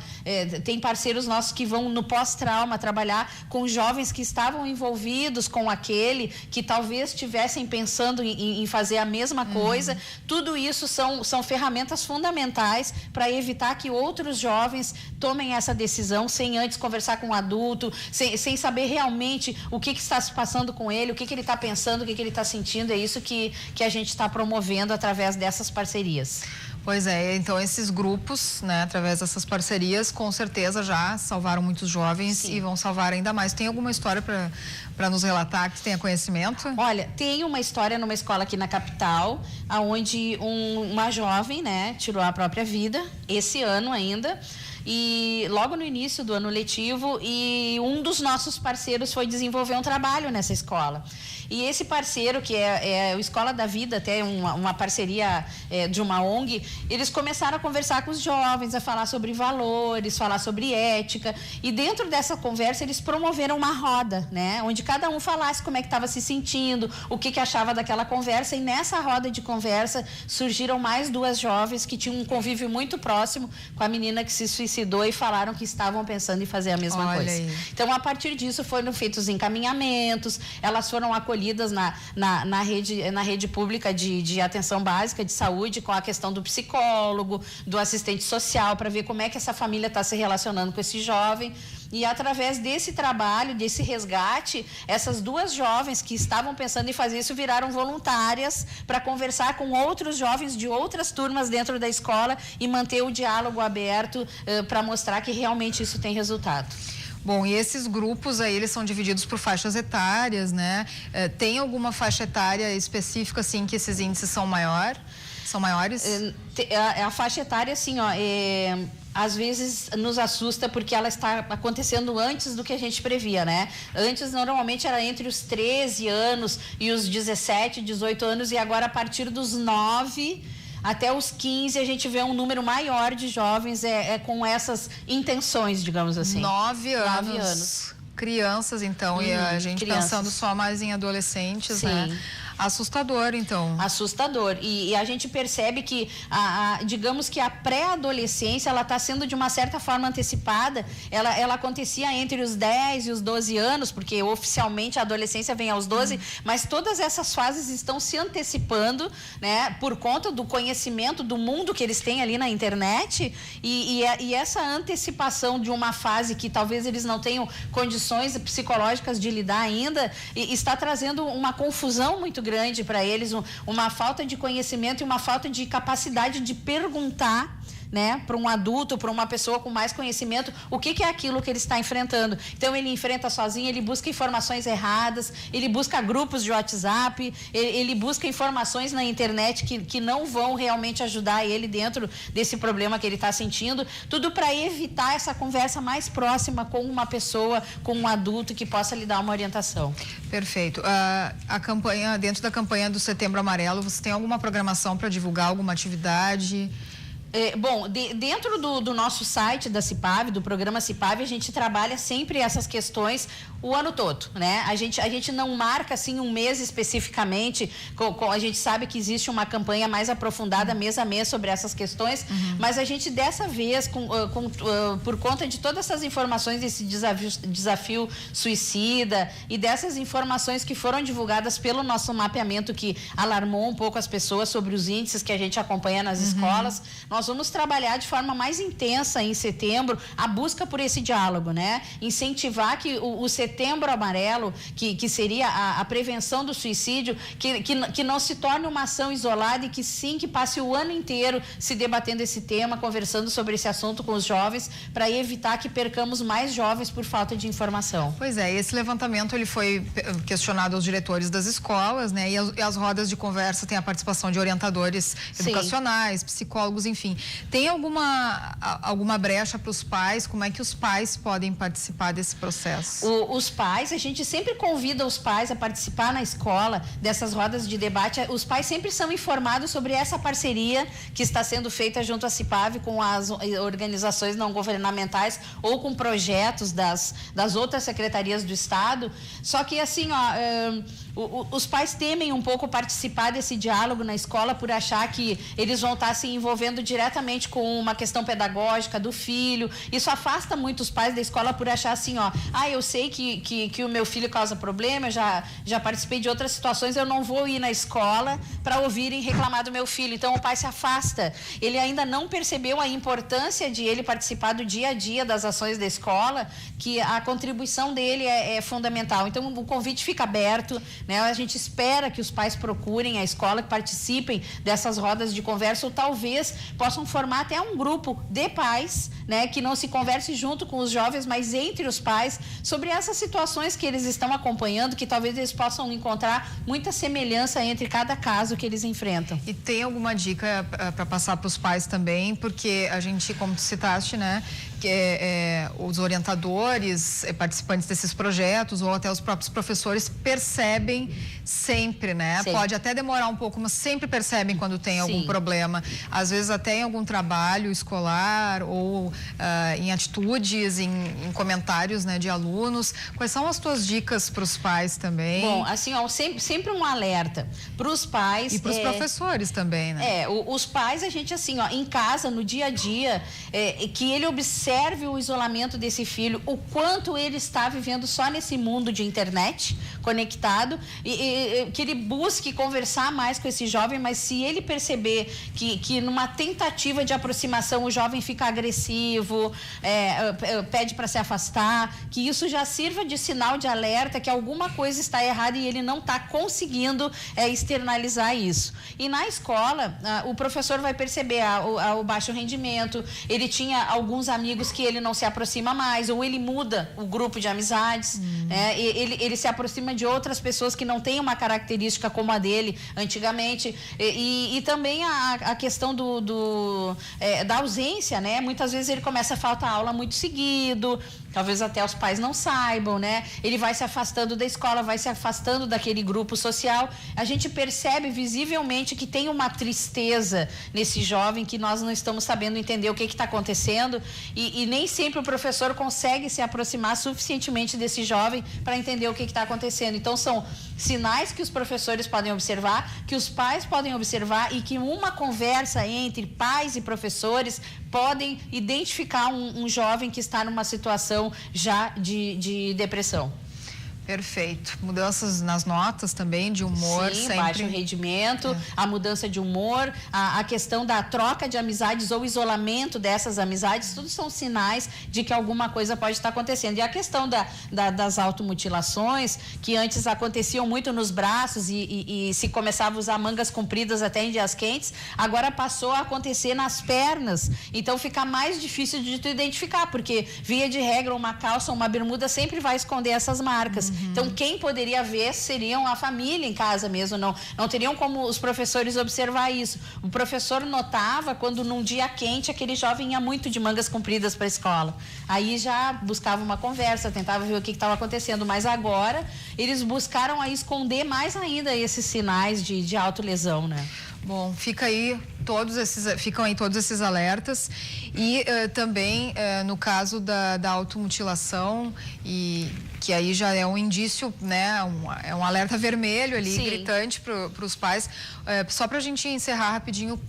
tem parceiros nossos que vão no pós-trauma trabalhar com jovens que estavam envolvidos com aquele, que talvez estivessem pensando em fazer a mesma coisa. Tudo isso são ferramentas fundamentais para evitar que outros jovens tomem essa decisão sem antes conversar com um adulto, sem saber realmente o que está se passando com ele, o que ele está pensando, o que ele está sentindo. É isso que a gente está promovendo através dessas parcerias. Pois é, então esses grupos, né, através dessas parcerias, com certeza já salvaram muitos jovens. Sim. E vão salvar ainda mais. Tem alguma história para nos relatar que tenha conhecimento? Olha, tem uma história numa escola aqui na capital, onde uma jovem, né, tirou a própria vida, esse ano ainda, e logo no início do ano letivo, e um dos nossos parceiros foi desenvolver um trabalho nessa escola. E esse parceiro, que é o Escola da Vida, até uma parceria de uma ONG, eles começaram a conversar com os jovens, a falar sobre valores, falar sobre ética. E dentro dessa conversa, eles promoveram uma roda, né? Onde cada um falasse como é que estava se sentindo, o que achava daquela conversa. E nessa roda de conversa, surgiram mais 2 jovens que tinham um convívio muito próximo com a menina que se suicidou e falaram que estavam pensando em fazer a mesma coisa. Aí. Então, a partir disso, foram feitos encaminhamentos, elas foram acolhidas na rede pública de atenção básica de saúde, com a questão do psicólogo, do assistente social, para ver como é que essa família está se relacionando com esse jovem. E através desse trabalho, desse resgate, essas 2 jovens que estavam pensando em fazer isso viraram voluntárias para conversar com outros jovens de outras turmas dentro da escola e manter o diálogo aberto para mostrar que realmente isso tem resultado. Bom, e esses grupos aí, eles são divididos por faixas etárias, né? Tem alguma faixa etária específica, assim, que esses índices são maiores? A faixa etária, assim, às vezes nos assusta porque ela está acontecendo antes do que a gente previa, né? Antes, normalmente, era entre os 13 anos e os 17, 18 anos, e agora, a partir dos 9... até os 15, a gente vê um número maior de jovens com essas intenções, digamos assim. 9 anos. Crianças, então, e a gente pensando só mais em adolescentes, né? Assustador, então. Assustador. E a gente percebe que, digamos que a pré-adolescência, ela está sendo de uma certa forma antecipada. Ela acontecia entre os 10 e os 12 anos, porque oficialmente a adolescência vem aos 12, mas todas essas fases estão se antecipando, né? Por conta do conhecimento do mundo que eles têm ali na internet e essa antecipação de uma fase que talvez eles não tenham condições psicológicas de lidar ainda, está trazendo uma confusão muito grande para eles, uma falta de conhecimento e uma falta de capacidade de perguntar, né, para um adulto, para uma pessoa com mais conhecimento, o que é aquilo que ele está enfrentando. Então, ele enfrenta sozinho, ele busca informações erradas, ele busca grupos de WhatsApp, ele busca informações na internet que não vão realmente ajudar ele dentro desse problema que ele está sentindo, tudo para evitar essa conversa mais próxima com uma pessoa, com um adulto que possa lhe dar uma orientação. Perfeito. A campanha, dentro da campanha do Setembro Amarelo, você tem alguma programação para divulgar alguma atividade? Bom, dentro do nosso site da CIPAV, do programa CIPAV, a gente trabalha sempre essas questões o ano todo, né? A gente não marca, assim, um mês especificamente, a gente sabe que existe uma campanha mais aprofundada mês a mês sobre essas questões, mas a gente, dessa vez, por conta de todas essas informações desse desafio suicida e dessas informações que foram divulgadas pelo nosso mapeamento, que alarmou um pouco as pessoas sobre os índices que a gente acompanha nas escolas, nós vamos trabalhar de forma mais intensa em setembro a busca por esse diálogo, né? Incentivar que o Setembro Amarelo, que seria a prevenção do suicídio, que não se torne uma ação isolada e que passe o ano inteiro se debatendo esse tema, conversando sobre esse assunto com os jovens, para evitar que percamos mais jovens por falta de informação. Pois é, esse levantamento ele foi questionado aos diretores das escolas, né? E as rodas de conversa têm a participação de orientadores educacionais, psicólogos, enfim. Tem alguma brecha para os pais? Como é que os pais podem participar desse processo? Os pais, a gente sempre convida os pais a participar na escola dessas rodas de debate. Os pais sempre são informados sobre essa parceria que está sendo feita junto à CIPAV com as organizações não governamentais ou com projetos das outras secretarias do Estado. Só que, assim, os pais temem um pouco participar desse diálogo na escola por achar que eles vão estar se envolvendo diretamente com uma questão pedagógica do filho. Isso afasta muito os pais da escola por achar assim, eu sei que o meu filho causa problema, eu já participei de outras situações, eu não vou ir na escola para ouvirem reclamar do meu filho. Então, o pai se afasta. Ele ainda não percebeu a importância de ele participar do dia a dia das ações da escola, que a contribuição dele é fundamental. Então, o convite fica aberto, né? A gente espera que os pais procurem a escola, que participem dessas rodas de conversa, ou talvez possam formar até um grupo de pais, né? Que não se converse junto com os jovens, mas entre os pais, sobre essas situações que eles estão acompanhando, que talvez eles possam encontrar muita semelhança entre cada caso que eles enfrentam. E tem alguma dica para passar para os pais também? Porque a gente, como tu citaste, né, os orientadores, participantes desses projetos ou até os próprios professores percebem sempre, né? Sim. Pode até demorar um pouco, mas sempre percebem quando tem algum problema. Às vezes até em algum trabalho escolar ou em atitudes, em comentários, né, de alunos. Quais são as tuas dicas para os pais também? Bom, assim, ó, sempre um alerta para os pais. E para os professores também, né? Os pais, a gente assim, ó, em casa, no dia a dia, que ele observe o isolamento desse filho, o quanto ele está vivendo só nesse mundo de internet, conectado, e que ele busque conversar mais com esse jovem, mas se ele perceber que numa tentativa de aproximação o jovem fica agressivo, pede para se afastar, que isso já sirva de sinal de alerta que alguma coisa está errada e ele não está conseguindo externalizar isso. E na escola, o professor vai perceber o baixo rendimento, ele tinha alguns amigos que ele não se aproxima mais, ou ele muda o grupo de amizades, ele se aproxima de outras pessoas que não têm uma característica como a dele antigamente, e também a questão da ausência, né? Muitas vezes ele começa a faltar aula muito seguido, talvez até os pais não saibam, né? Ele vai se afastando da escola, vai se afastando daquele grupo social. A gente percebe visivelmente que tem uma tristeza nesse jovem, que nós não estamos sabendo entender o que está acontecendo, e nem sempre o professor consegue se aproximar suficientemente desse jovem para entender o que está acontecendo. Então são sinais que os professores podem observar, que os pais podem observar, e que uma conversa entre pais e professores podem identificar um jovem que está numa situação já de depressão. Perfeito. Mudanças nas notas também, de humor. Sim, sempre. Baixo rendimento, a mudança de humor, a questão da troca de amizades ou isolamento dessas amizades, tudo são sinais de que alguma coisa pode estar acontecendo. E a questão das automutilações, que antes aconteciam muito nos braços e se começava a usar mangas compridas até em dias quentes, agora passou a acontecer nas pernas. Então fica mais difícil de tu identificar, porque via de regra uma calça ou uma bermuda sempre vai esconder essas marcas. Então, quem poderia ver seriam a família em casa mesmo, não teriam como os professores observar isso. O professor notava quando num dia quente aquele jovem ia muito de mangas compridas para a escola. Aí já buscava uma conversa, tentava ver o que estava acontecendo, mas agora eles buscaram aí esconder mais ainda esses sinais de autolesão, né? Bom, ficam aí todos esses alertas e também no caso da automutilação, e que aí já é um indício, né, é um alerta vermelho ali, Sim. gritante para os pais. Só para a gente encerrar rapidinho,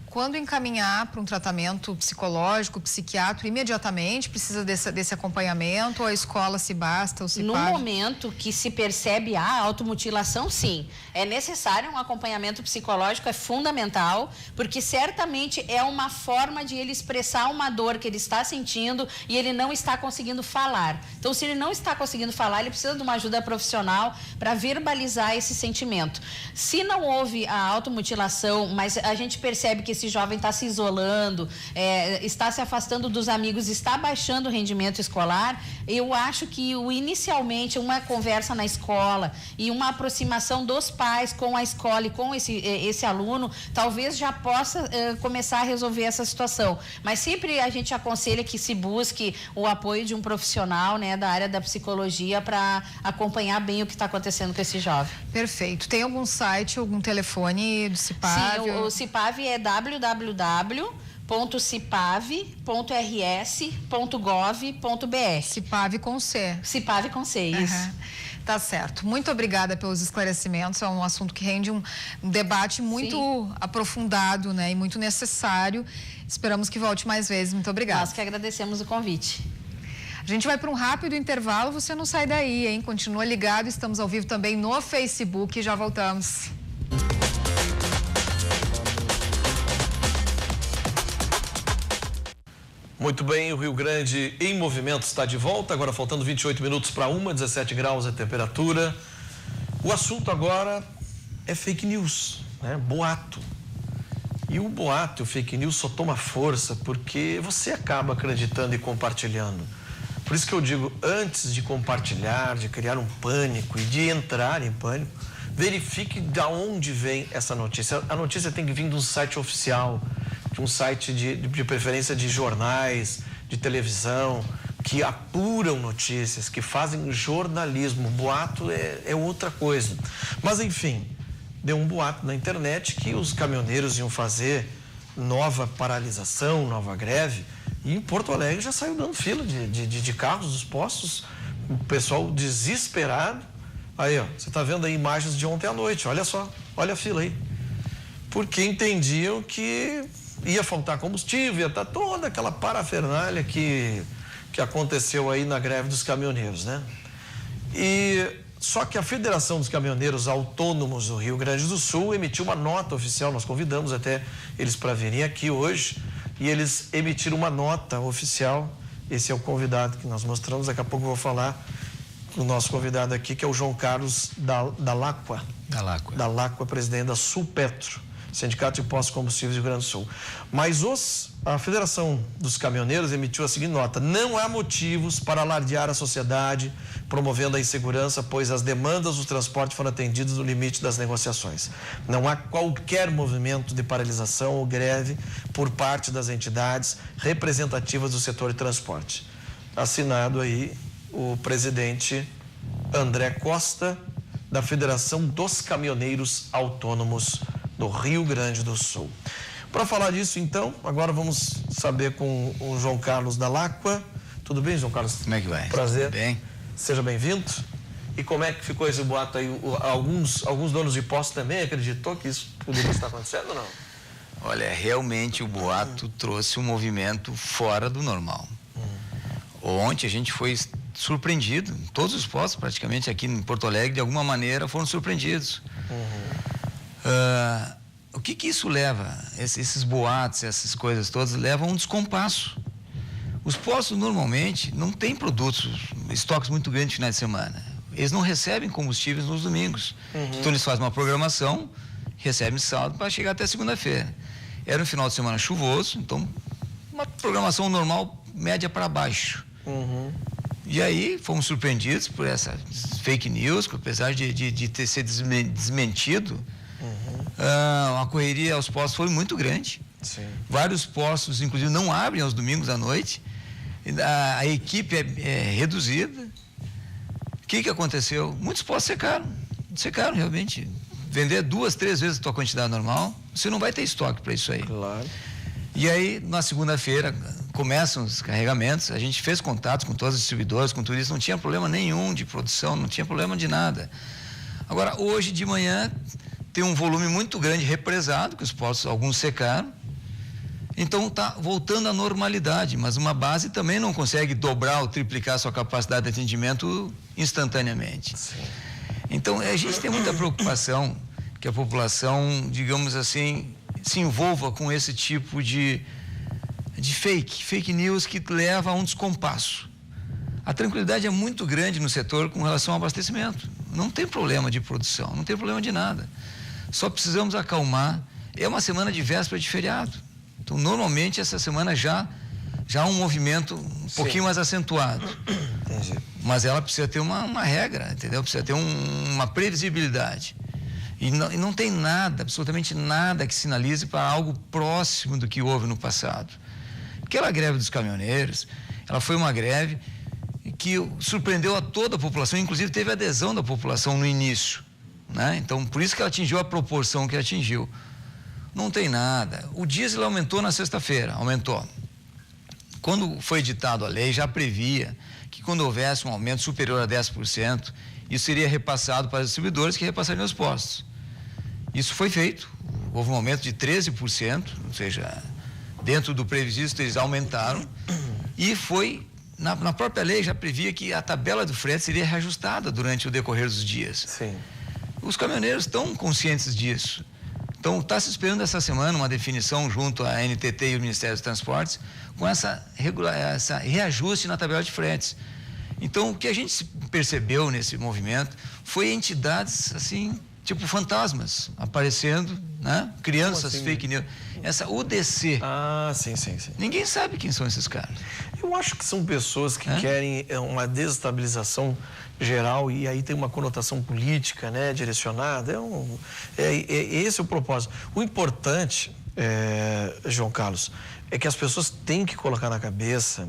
quando encaminhar para um tratamento psicológico, psiquiátrico, imediatamente precisa desse acompanhamento, ou a escola se basta, ou se No paga? momento que se percebe a automutilação, sim. É necessário um acompanhamento psicológico, é fundamental, porque certamente é uma forma de ele expressar uma dor que ele está sentindo e ele não está conseguindo falar. Então, se ele não está conseguindo falar, ele precisa de uma ajuda profissional para verbalizar esse sentimento. Se não houve a automutilação, mas a gente percebe que esse jovem está se isolando, está se afastando dos amigos, está baixando o rendimento escolar, eu acho que inicialmente uma conversa na escola e uma aproximação dos pais com a escola e com esse aluno, talvez já possa começar a resolver essa situação. Mas sempre a gente aconselha que se busque o apoio de um profissional, né, da área da psicologia, para acompanhar bem o que está acontecendo com esse jovem. Perfeito. Tem algum site, algum telefone do CIPAV? Sim, o CIPAV é www.cipav.rs.gov.br. CIPAV com C. CIPAV com C, isso. Uhum. Tá certo. Muito obrigada pelos esclarecimentos. É um assunto que rende um debate muito aprofundado, né? E muito necessário. Esperamos que volte mais vezes. Muito obrigada. Nós que agradecemos o convite. A gente vai para um rápido intervalo. Você não sai daí, hein? Continua ligado. Estamos ao vivo também no Facebook. Já voltamos. Muito bem, o Rio Grande em movimento está de volta, agora faltando 28 minutos para 1, 17 graus a temperatura. O assunto agora é fake news, né? Boato. E o boato, o fake news só toma força porque você acaba acreditando e compartilhando. Por isso que eu digo, antes de compartilhar, de criar um pânico e de entrar em pânico, verifique de onde vem essa notícia. A notícia tem que vir de um site oficial, de um site de preferência de jornais, de televisão, que apuram notícias, que fazem jornalismo. Boato é outra coisa. Mas, enfim, deu um boato na internet que os caminhoneiros iam fazer nova paralisação, nova greve. E em Porto Alegre já saiu dando fila de carros dos postos. O pessoal desesperado. Aí, ó, você está vendo aí imagens de ontem à noite. Olha só, olha a fila aí. Porque entendiam que ia faltar combustível, ia estar toda aquela parafernália que aconteceu aí na greve dos caminhoneiros, né? Só que a Federação dos Caminhoneiros Autônomos do Rio Grande do Sul emitiu uma nota oficial, nós convidamos até eles para virem aqui hoje, e eles emitiram uma nota oficial. Esse é o convidado que nós mostramos, daqui a pouco eu vou falar com o nosso convidado aqui, que é o João Carlos da Lacqua. Da Lacqua, presidente da Sulpetro, Sindicato de Postos de Combustíveis do Rio Grande do Sul. Mas a Federação dos Caminhoneiros emitiu a seguinte nota: não há motivos para alardear a sociedade, promovendo a insegurança, pois as demandas do transporte foram atendidas no limite das negociações. Não há qualquer movimento de paralisação ou greve por parte das entidades representativas do setor de transporte. Assinado aí o presidente André Costa, da Federação dos Caminhoneiros Autônomos do Rio Grande do Sul. Para falar disso, então, agora vamos saber com o João Carlos da Lacqua. Tudo bem, João Carlos? Como é que vai? Prazer. Tudo bem. Seja bem-vindo. E como é que ficou esse boato aí? Alguns donos de postos também acreditou que isso poderia estar acontecendo ou não? Olha, realmente o boato trouxe um movimento fora do normal. Ontem a gente foi surpreendido, todos os postos praticamente aqui em Porto Alegre, de alguma maneira, foram surpreendidos. O que isso leva? Esses boatos, essas coisas todas, levam a um descompasso. Os postos normalmente não têm produtos, estoques muito grandes de final de semana. Eles não recebem combustíveis nos domingos. Então eles fazem uma programação, recebem saldo para chegar até segunda-feira. Era um final de semana chuvoso, então uma programação normal, média para baixo. E aí fomos surpreendidos por essa fake news, que apesar de ter sido desmentido, a correria aos postos foi muito grande. Sim. Vários postos, inclusive, não abrem aos domingos à noite. A equipe é reduzida. O que aconteceu? Muitos postos secaram realmente. Vender 2, 3 vezes a tua quantidade normal, você não vai ter estoque para isso aí. Claro. E aí, na segunda-feira, começam os carregamentos. A gente fez contato com todos os distribuidores, com tudo isso, não tinha problema nenhum de produção, não tinha problema de nada. Agora, hoje de manhã, tem um volume muito grande represado, que os postos, alguns secaram. Então está voltando à normalidade, mas uma base também não consegue dobrar ou triplicar sua capacidade de atendimento instantaneamente. Sim. Então a gente tem muita preocupação que a população, digamos assim, se envolva com esse tipo de fake news que leva a um descompasso. A tranquilidade é muito grande no setor com relação ao abastecimento. Não tem problema de produção, não tem problema de nada. Só precisamos acalmar. É uma semana de véspera de feriado. Então, normalmente, essa semana já há um movimento um pouquinho mais acentuado. Entendi. Mas ela precisa ter uma regra, entendeu? Precisa ter uma previsibilidade. E não tem nada, absolutamente nada que sinalize para algo próximo do que houve no passado. Aquela greve dos caminhoneiros, ela foi uma greve que surpreendeu a toda a população, inclusive teve adesão da população no início, né? Então, por isso que ela atingiu a proporção que atingiu. Não tem nada. O diesel aumentou na sexta-feira, aumentou. Quando foi editada a lei, já previa que quando houvesse um aumento superior a 10%, isso seria repassado para os distribuidores que repassariam os postos. Isso foi feito. Houve um aumento de 13%, ou seja, dentro do previsto eles aumentaram, e foi, na própria lei já previa que a tabela do frete seria reajustada durante o decorrer dos dias. Sim. Os caminhoneiros estão conscientes disso. Então, está se esperando essa semana uma definição junto à NTT e o Ministério dos Transportes com essa reajuste na tabela de fretes. Então, o que a gente percebeu nesse movimento foi entidades, assim, tipo fantasmas, aparecendo, né? Criando essas fake news. Essa UDC. Ah, sim. Ninguém sabe quem são esses caras. Eu acho que são pessoas que querem uma desestabilização geral, e aí tem uma conotação política, né, direcionada. Esse é o propósito. O importante João Carlos, é que as pessoas têm que colocar na cabeça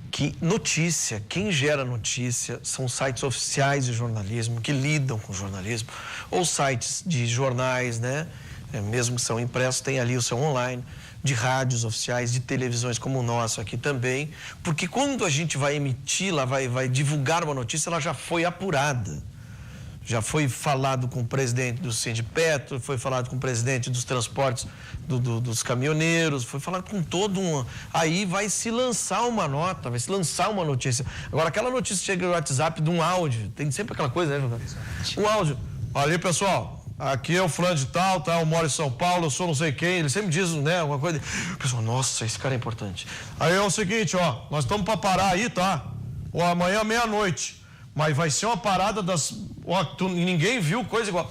que notícia, quem gera notícia são sites oficiais de jornalismo que lidam com jornalismo, ou sites de jornais, né? Mesmo que são impressos, tem ali o seu online, de rádios oficiais, de televisões como o nosso aqui também, porque quando a gente vai emitir, vai divulgar uma notícia, ela já foi apurada. Já foi falado com o presidente do Sindipetro, foi falado com o presidente dos transportes dos caminhoneiros, foi falado com todo um... Aí vai se lançar uma nota, vai se lançar uma notícia. Agora, aquela notícia chega no WhatsApp de um áudio, tem sempre aquela coisa, né? O áudio. Olha aí, pessoal, aqui é o fulano de tal, tá? Eu moro em São Paulo, eu sou não sei quem, ele sempre diz, né, alguma coisa. O pessoal, nossa, esse cara é importante. Aí é o seguinte, ó, nós estamos para parar aí, tá? Ou amanhã, meia-noite. Mas vai ser uma parada das... Ó, ninguém viu coisa igual.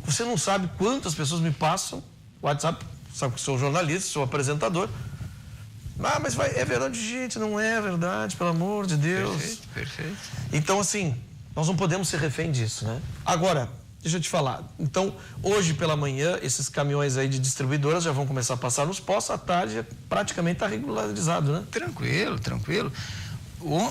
Você não sabe quantas pessoas me passam WhatsApp, sabe que sou jornalista, sou apresentador. Ah, mas é verdade, gente, não é verdade, pelo amor de Deus. Perfeito, perfeito. Então, assim, nós não podemos ser refém disso, né? Agora, deixa eu te falar. Então, hoje pela manhã, esses caminhões aí de distribuidoras já vão começar a passar nos postos, à tarde praticamente está regularizado, né? Tranquilo, tranquilo.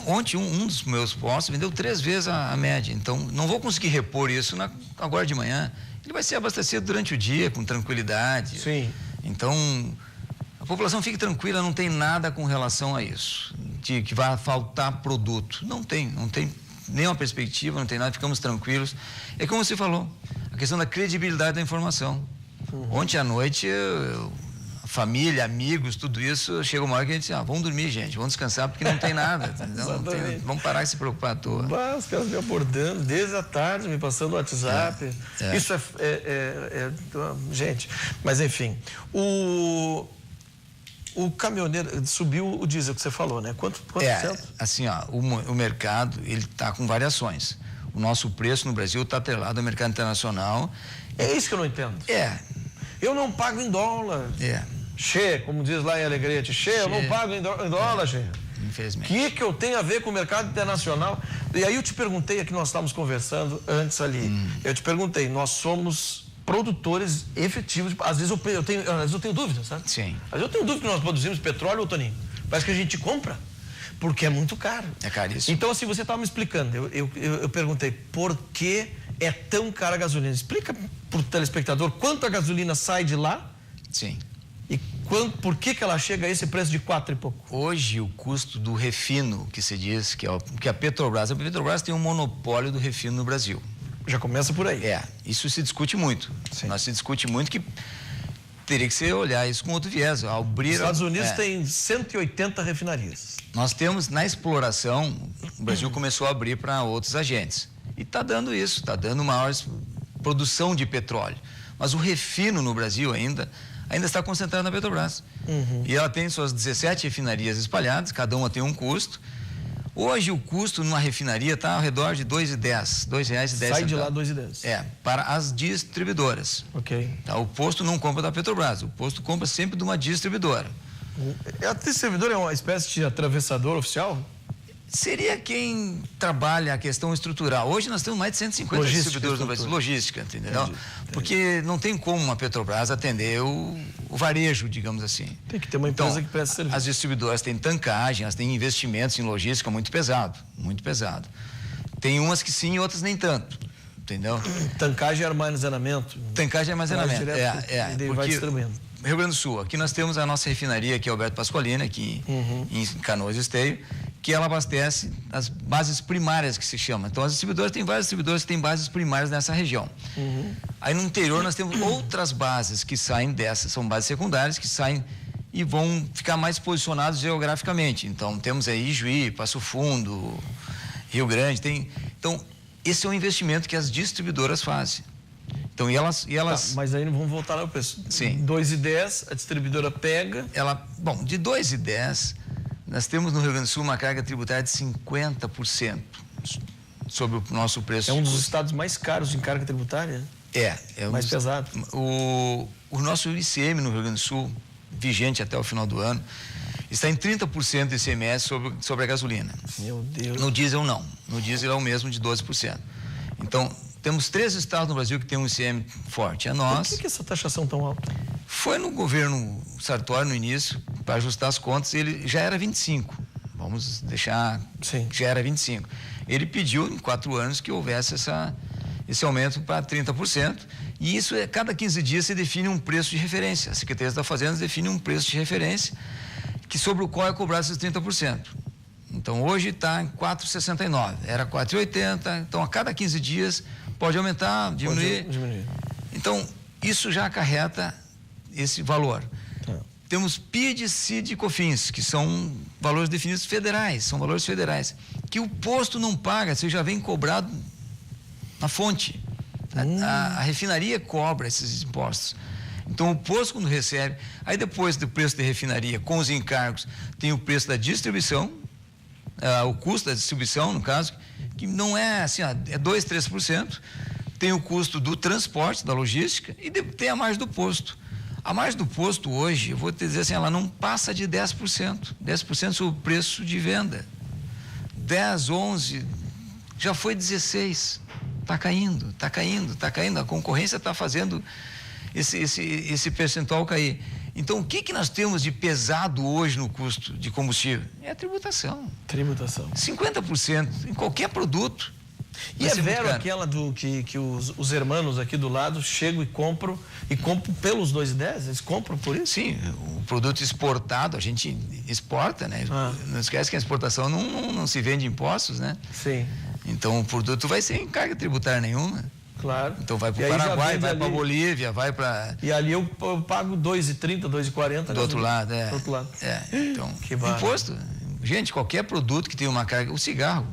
Ontem um dos meus postos vendeu 3 vezes a média, então não vou conseguir repor isso agora de manhã. Ele vai ser abastecido durante o dia, com tranquilidade. Sim. Então, a população fique tranquila, não tem nada com relação a isso, de que vai faltar produto. Não tem nenhuma perspectiva, não tem nada, ficamos tranquilos. É como você falou, a questão da credibilidade da informação. Ontem à noite, família, amigos, tudo isso, chega uma hora que a gente diz, vamos dormir, gente, vamos descansar, porque não tem nada, vamos parar de se preocupar à toa. Os caras me abordando desde a tarde, me passando o WhatsApp. Isso gente, mas enfim, o caminhoneiro subiu o diesel que você falou, né? Quanto cento? Assim, ó, o mercado, ele está com variações. O nosso preço no Brasil está atrelado ao mercado internacional. É isso que eu não entendo. Eu não pago em dólar. Che, como diz lá em Alegrete, eu não pago em dólar, Che. Infelizmente. O que eu tenho a ver com o mercado internacional? E aí eu te perguntei, aqui nós estávamos conversando antes ali, eu te perguntei, nós somos produtores efetivos, às vezes eu tenho dúvidas, sabe? Sim. Às vezes eu tenho dúvida que nós produzimos petróleo, Toninho, parece que a gente compra, porque é muito caro. É caríssimo. Então, assim, você estava me explicando, eu perguntei, por que é tão cara a gasolina? Explica para o telespectador quanto a gasolina sai de lá. Sim. E por que ela chega a esse preço de 4 e pouco? Hoje, o custo do refino, que se diz, que a Petrobras tem um monopólio do refino no Brasil. Já começa por aí. Isso se discute muito. Sim. Nós se discute muito que teria que ser olhar isso com outro viés. Ao abrir, os Estados Unidos tem 180 refinarias. Nós temos, na exploração, o Brasil começou a abrir para outros agentes. E está dando isso, está dando maior produção de petróleo. Mas o refino no Brasil ainda está concentrado na Petrobras. E ela tem suas 17 refinarias espalhadas, cada uma tem um custo. Hoje o custo numa refinaria está ao redor de R$2,10. R$2,10. Sai de lá R$2,10. Para as distribuidoras. Ok. Tá, o posto não compra da Petrobras, o posto compra sempre de uma distribuidora. A distribuidora é uma espécie de atravessador oficial? Seria quem trabalha a questão estrutural. Hoje nós temos mais de 150 distribuidores no Brasil. Logística, entendeu? Entendi. Porque não tem como uma Petrobras atender o varejo, digamos assim. Tem que ter uma empresa que presta serviço. As distribuidoras têm tancagem, elas têm investimentos em logística muito pesado, muito pesado. Tem umas que sim, outras nem tanto, entendeu? Tancagem e armazenamento. Tancagem e armazenamento, porque vai distribuindo. Rio Grande do Sul, aqui nós temos a nossa refinaria, que é Alberto Pasqualini, aqui em Canoas Esteio, que ela abastece as bases primárias, que se chama. Então, as distribuidoras, tem várias distribuidoras que têm bases primárias nessa região. Aí no interior nós temos outras bases que saem dessas, são bases secundárias que saem e vão ficar mais posicionados geograficamente. Então, temos aí Ijuí, Passo Fundo, Rio Grande, Então, esse é um investimento que as distribuidoras fazem. Então, e elas... Tá, mas aí vamos voltar ao preço. Sim. 2,10, a distribuidora pega... de 2,10, nós temos no Rio Grande do Sul uma carga tributária de 50% sobre o nosso preço. É um dos estados mais caros em carga tributária? É mais pesado. O nosso ICM no Rio Grande do Sul, vigente até o final do ano, está em 30% de ICMS sobre a gasolina. Meu Deus. No diesel, não. No diesel é o mesmo de 12%. Então, temos 3 estados no Brasil que têm um ICM forte. É nós. Por que essa taxação tão alta? Foi no governo Sartori no início, para ajustar as contas, ele já era 25. Vamos deixar, já era 25. Ele pediu em 4 anos que houvesse esse aumento para 30%, e isso cada 15 dias se define um preço de referência. A Secretaria da Fazenda define um preço de referência sobre o qual é cobrado esses 30%. Então hoje está em 4,69, era 4,80, então a cada 15 dias pode aumentar, diminuir. Então isso já acarreta esse valor. Temos PID, CID e COFINS, que são valores definidos federais, são valores federais, que o posto não paga, você já vem cobrado na fonte. A refinaria cobra esses impostos. Então o posto quando recebe, aí depois do preço da refinaria com os encargos, tem o preço da distribuição, o custo da distribuição, no caso, que não é assim, é 2%, 3%, tem o custo do transporte, da logística, e tem a margem do posto. A margem do posto hoje, eu vou te dizer assim, ela não passa de 10%. 10% sobre o preço de venda. 10, 11, já foi 16. Está caindo, está caindo, está caindo. A concorrência está fazendo esse percentual cair. Então, o que nós temos de pesado hoje no custo de combustível? É a tributação. Tributação. 50% em qualquer produto. E é vero aquela que os hermanos aqui do lado chegam e compram pelos 2,10? Eles compram por isso? Sim, o produto exportado, a gente exporta, né? Não esquece que a exportação não se vende impostos, né? Sim. Então o produto vai sem carga tributária nenhuma. Claro. Então vai para o Paraguai, vai para a Bolívia, vai para... E ali eu pago 2,30, 2,40. Do outro lado, Do outro lado. Então, imposto. Gente, qualquer produto que tenha uma carga, o cigarro.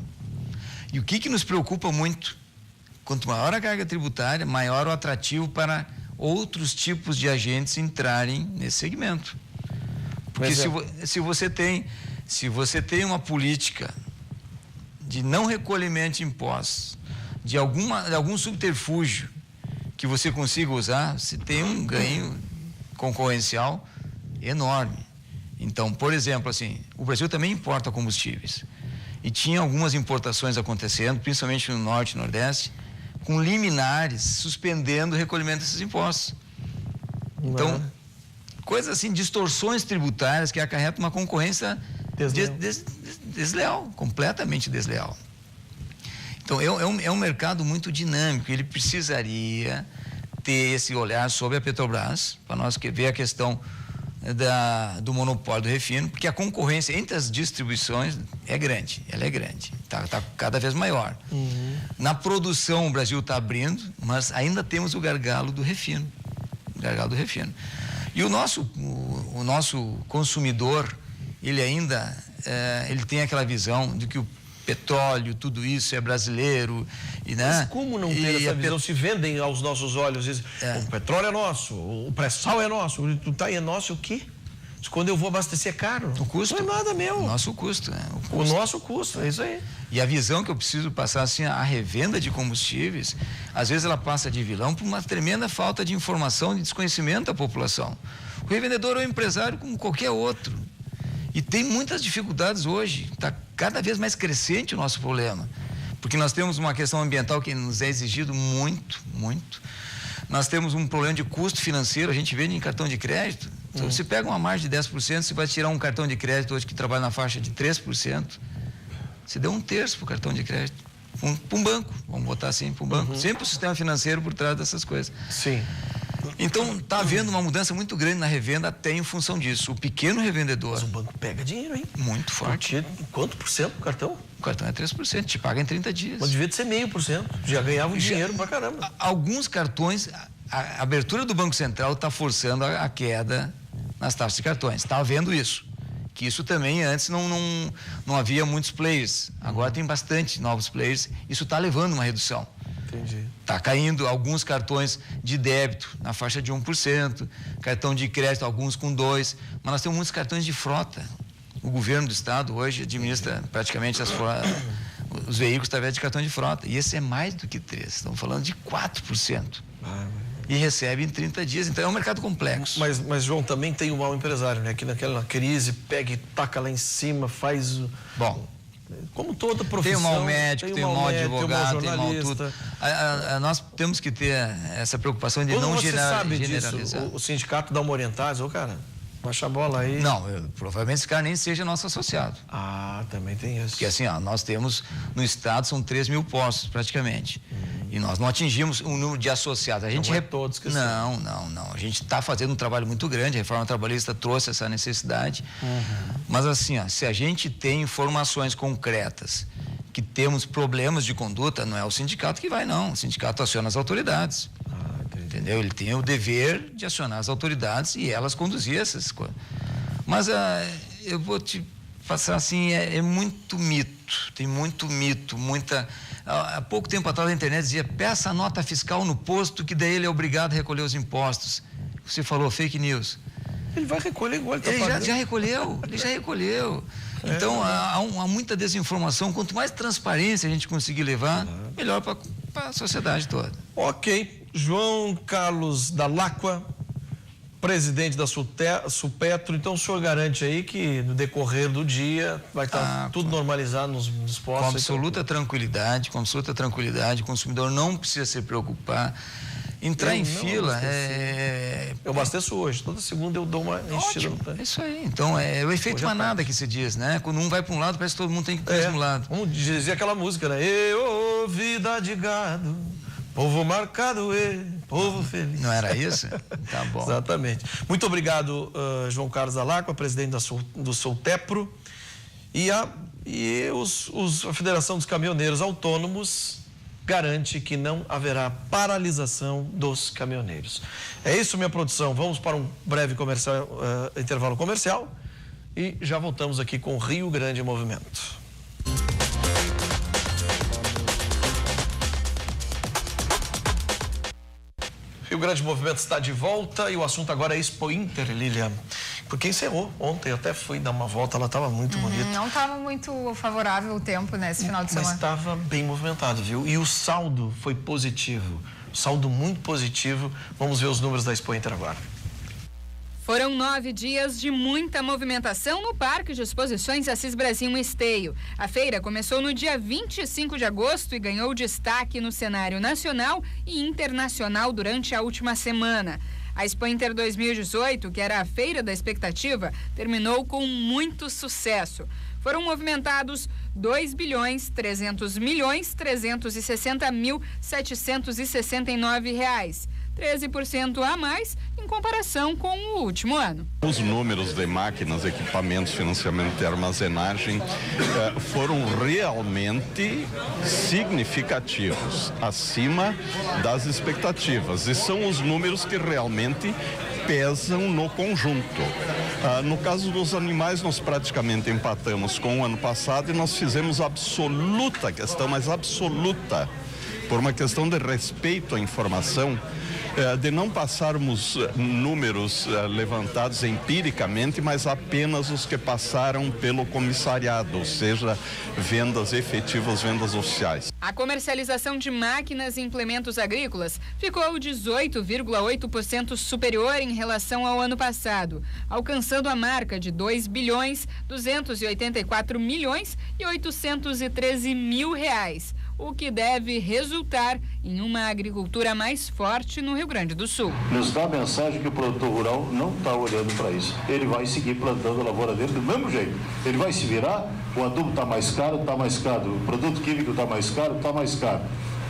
E o que nos preocupa muito? Quanto maior a carga tributária, maior o atrativo para outros tipos de agentes entrarem nesse segmento. Porque se você tem uma política de não recolhimento de impostos, de algum subterfúgio que você consiga usar, você tem um ganho concorrencial enorme. Então, por exemplo, assim, o Brasil também importa combustíveis. E tinha algumas importações acontecendo, principalmente no Norte e Nordeste, com liminares suspendendo o recolhimento desses impostos. Então, coisas assim, distorções tributárias que acarretam uma concorrência desleal, completamente desleal. Então, é um mercado muito dinâmico, ele precisaria ter esse olhar sobre a Petrobras, para nós ver a questão do monopólio do refino, porque a concorrência entre as distribuições é grande, ela é grande, está cada vez maior. Na produção o Brasil está abrindo, mas ainda temos o gargalo do refino. E o nosso consumidor, ele ainda ele tem aquela visão de que o petróleo, tudo isso é brasileiro. Né? Mas como não ter essa visão? Se vendem aos nossos olhos, dizem, o petróleo é nosso, o pré-sal é nosso, é nosso o quê? Quando eu vou abastecer é caro. O custo? Não é nada meu. O nosso custo. O nosso custo, é isso aí. E a visão que eu preciso passar, assim, a revenda de combustíveis, às vezes ela passa de vilão por uma tremenda falta de informação, de desconhecimento da população. O revendedor é um empresário como qualquer outro. E tem muitas dificuldades hoje, está cada vez mais crescente o nosso problema, porque nós temos uma questão ambiental que nos é exigido muito, muito. Nós temos um problema de custo financeiro, a gente vende em cartão de crédito. Então, você pega uma margem de 10%, você vai tirar um cartão de crédito hoje que trabalha na faixa de 3%, você deu 1/3 para o cartão de crédito, para um banco, vamos botar assim, para um banco. Sempre o sistema financeiro por trás dessas coisas. Sim. Então, está havendo uma mudança muito grande na revenda até em função disso. O pequeno revendedor... Mas o banco pega dinheiro, hein? Muito forte. Quanto por cento do cartão? O cartão é 3%, te paga em 30 dias. Mas devia ser 0,5%. Já ganhava dinheiro pra caramba. Alguns cartões, a abertura do Banco Central está forçando a queda nas taxas de cartões. Está havendo isso. Que isso também, antes não havia muitos players. Agora tem bastante novos players. Isso está levando uma redução. Entendi. Está caindo alguns cartões de débito na faixa de 1%, cartão de crédito, alguns com 2%, mas nós temos muitos cartões de frota. O governo do estado hoje administra praticamente os veículos através de cartão de frota. E esse é mais do que 3%, estamos falando de 4%. E recebe em 30 dias, então é um mercado complexo. Mas João, também tem o mau empresário, né? Que naquela crise pega e taca lá em cima, faz... Bom, como toda profissão. Tem um mau médico, tem um mau advogado, tem um mau tudo. Nós temos que ter essa preocupação de não generalizar. Disso, o sindicato dá uma orientada, cara, baixa a bola aí. Não, provavelmente esse cara nem seja nosso associado. Ah, também tem isso. Porque assim, nós temos, no estado, são 3 mil postos praticamente. E nós não atingimos um número de associados. A gente não é todos que não. A gente está fazendo um trabalho muito grande, a reforma trabalhista trouxe essa necessidade. Mas assim, se a gente tem informações concretas que temos problemas de conduta, não é o sindicato que vai, não. O sindicato aciona as autoridades. Entendeu? Ele tem o dever de acionar as autoridades e elas conduzir essas coisas. Mas eu vou te passar assim, é muito mito, tem muito mito, muita... Há pouco tempo atrás a internet dizia, peça a nota fiscal no posto que daí ele é obrigado a recolher os impostos. Você falou fake news. Ele vai recolher igual ele está pagando. Ele já recolheu. Então há muita desinformação, quanto mais transparência a gente conseguir levar, melhor para a sociedade toda. Ok, João Carlos Dalacqua, presidente da Supetro, então o senhor garante aí que no decorrer do dia vai estar tudo normalizado nos postos? Com absoluta tranquilidade, o consumidor não precisa se preocupar. Entrar em fila Eu abasteço hoje, toda segunda eu dou uma enchida. É isso aí, então é o efeito manada que se diz, né? Quando um vai para um lado, parece que todo mundo tem que ir para o mesmo lado. Vamos dizer aquela música, né? Eu, vida de gado, povo marcado, povo feliz. Não era isso? Tá bom. Exatamente. Muito obrigado, João Carlos Dalacqua, presidente do Soltepro. E a Federação dos Caminhoneiros Autônomos garante que não haverá paralisação dos caminhoneiros. É isso, minha produção. Vamos para um breve intervalo comercial e já voltamos aqui com Rio Grande em Movimento. Rio Grande Movimento está de volta e o assunto agora é Expo Inter, Lilian. Porque encerrou ontem, eu até fui dar uma volta, ela estava muito bonita. Não estava muito favorável o tempo nesse final de semana. Mas estava bem movimentado, viu? E o saldo foi positivo, saldo muito positivo. Vamos ver os números da Expo Inter agora. Foram 9 dias de muita movimentação no Parque de Exposições Assis Brasil Esteio. A feira começou no dia 25 de agosto e ganhou destaque no cenário nacional e internacional durante a última semana. A Expo Inter 2018, que era a feira da expectativa, terminou com muito sucesso. Foram movimentados 2.360.769 reais. 13% a mais em comparação com o último ano. Os números de máquinas, equipamentos, financiamento e armazenagem foram realmente significativos, acima das expectativas. E são os números que realmente pesam no conjunto. No caso dos animais, nós praticamente empatamos com o ano passado e nós fizemos absoluta questão, mas absoluta, por uma questão de respeito à informação, de não passarmos números levantados empiricamente, mas apenas os que passaram pelo comissariado, ou seja, vendas efetivas, vendas oficiais. A comercialização de máquinas e implementos agrícolas ficou 18,8% superior em relação ao ano passado, alcançando a marca de 2.284.813.000 reais. O que deve resultar em uma agricultura mais forte no Rio Grande do Sul. Nos dá a mensagem que o produtor rural não está olhando para isso. Ele vai seguir plantando a lavoura dele do mesmo jeito. Ele vai se virar, o adubo está mais caro, o produto químico está mais caro,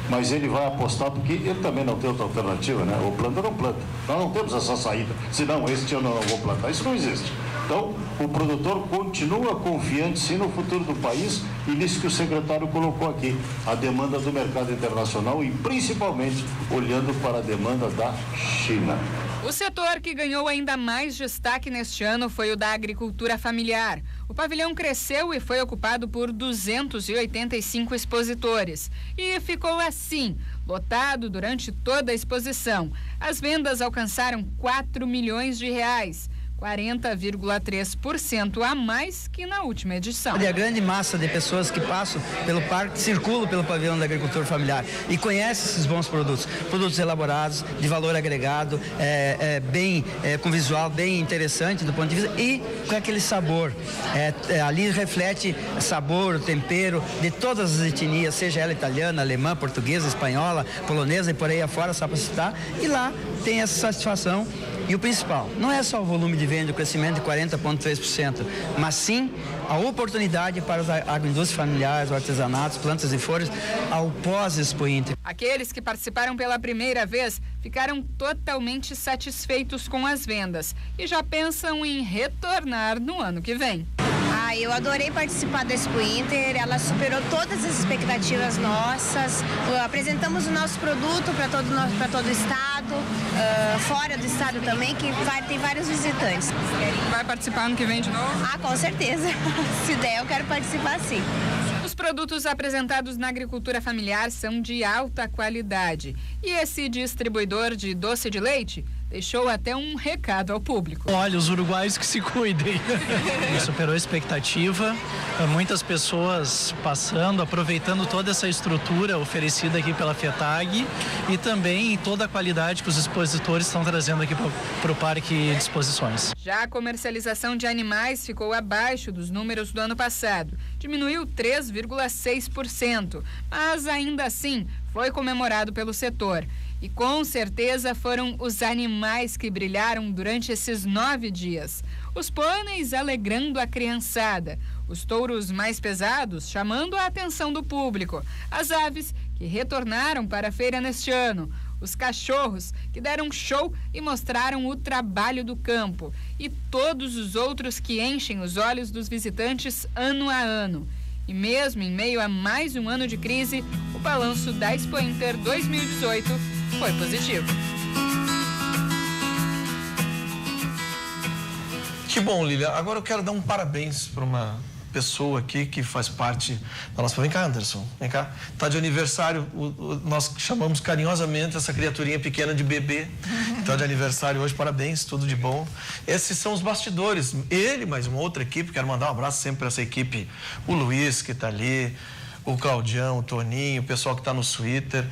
Mas ele vai apostar porque ele também não tem outra alternativa, né? Ou planta ou não planta. Nós não temos essa saída. Senão, este ano eu não vou plantar. Isso não existe. Então, o produtor continua confiante sim no futuro do país e nisso que o secretário colocou aqui, a demanda do mercado internacional e principalmente olhando para a demanda da China. O setor que ganhou ainda mais destaque neste ano foi o da agricultura familiar. O pavilhão cresceu e foi ocupado por 285 expositores. E ficou assim, lotado durante toda a exposição. As vendas alcançaram 4 milhões de reais. 40,3% a mais que na última edição. A grande massa de pessoas que passam pelo parque circulam pelo pavilhão da agricultura familiar e conhecem esses bons produtos elaborados, de valor agregado, com visual bem interessante do ponto de vista e com aquele sabor. Ali reflete sabor, tempero de todas as etnias, seja ela italiana, alemã, portuguesa, espanhola, polonesa e por aí afora, só para citar, e lá tem essa satisfação. E o principal, não é só o volume de venda, o crescimento de 40,3%, mas sim a oportunidade para a agroindústria familiar, os artesanatos, plantas e flores, ao pós-Expo Inter. Aqueles que participaram pela primeira vez ficaram totalmente satisfeitos com as vendas e já pensam em retornar no ano que vem. Eu adorei participar da Expo Inter, ela superou todas as expectativas nossas. Apresentamos o nosso produto para todo o estado, fora do estado também, que tem vários visitantes. Vai participar ano que vem de novo? Com certeza. Se der, eu quero participar sim. Os produtos apresentados na agricultura familiar são de alta qualidade. E esse distribuidor de doce de leite deixou até um recado ao público. Olha, os uruguaios que se cuidem. Superou a expectativa, muitas pessoas passando, aproveitando toda essa estrutura oferecida aqui pela FETAG e também toda a qualidade que os expositores estão trazendo aqui para o Parque de Exposições. Já a comercialização de animais ficou abaixo dos números do ano passado, diminuiu 3,6%, mas ainda assim foi comemorado pelo setor. E com certeza foram os animais que brilharam durante esses 9 dias. Os pôneis alegrando a criançada, os touros mais pesados chamando a atenção do público, as aves que retornaram para a feira neste ano, os cachorros que deram show e mostraram o trabalho do campo e todos os outros que enchem os olhos dos visitantes ano a ano. E mesmo em meio a mais um ano de crise, o balanço da Expo Inter 2018 foi positivo. Que bom, Lília. Agora eu quero dar um parabéns para uma pessoa aqui que faz parte da nossa... Vem cá, Anderson. Vem cá. Tá de aniversário, nós chamamos carinhosamente essa criaturinha pequena de bebê. Tá de aniversário hoje, parabéns, tudo de bom. Esses são os bastidores. Ele, mais uma outra equipe, quero mandar um abraço sempre para essa equipe. O Luiz, que tá ali, o Claudião, o Toninho, o pessoal que está no Twitter,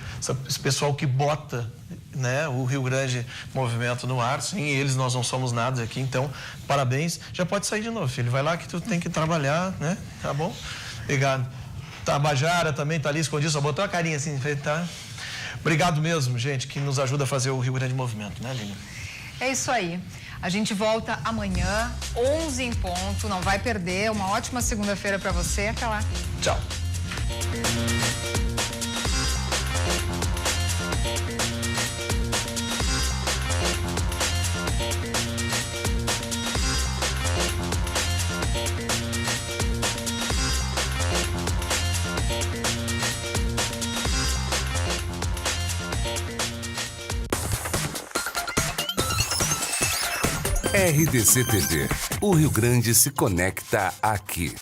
esse pessoal que bota, né, o Rio Grande Movimento no ar. Sem eles nós não somos nada aqui, então parabéns. Já pode sair de novo, filho, vai lá que tu tem que trabalhar, né, tá bom? Obrigado. Tabajara também tá ali escondido, só botou a carinha assim, tá? Obrigado mesmo, gente, que nos ajuda a fazer o Rio Grande Movimento, né, Lina? É isso aí. A gente volta amanhã, 11 em ponto, não vai perder. Uma ótima segunda-feira para você. Até lá. Tchau. RDC TV. O Rio Grande se conecta aqui.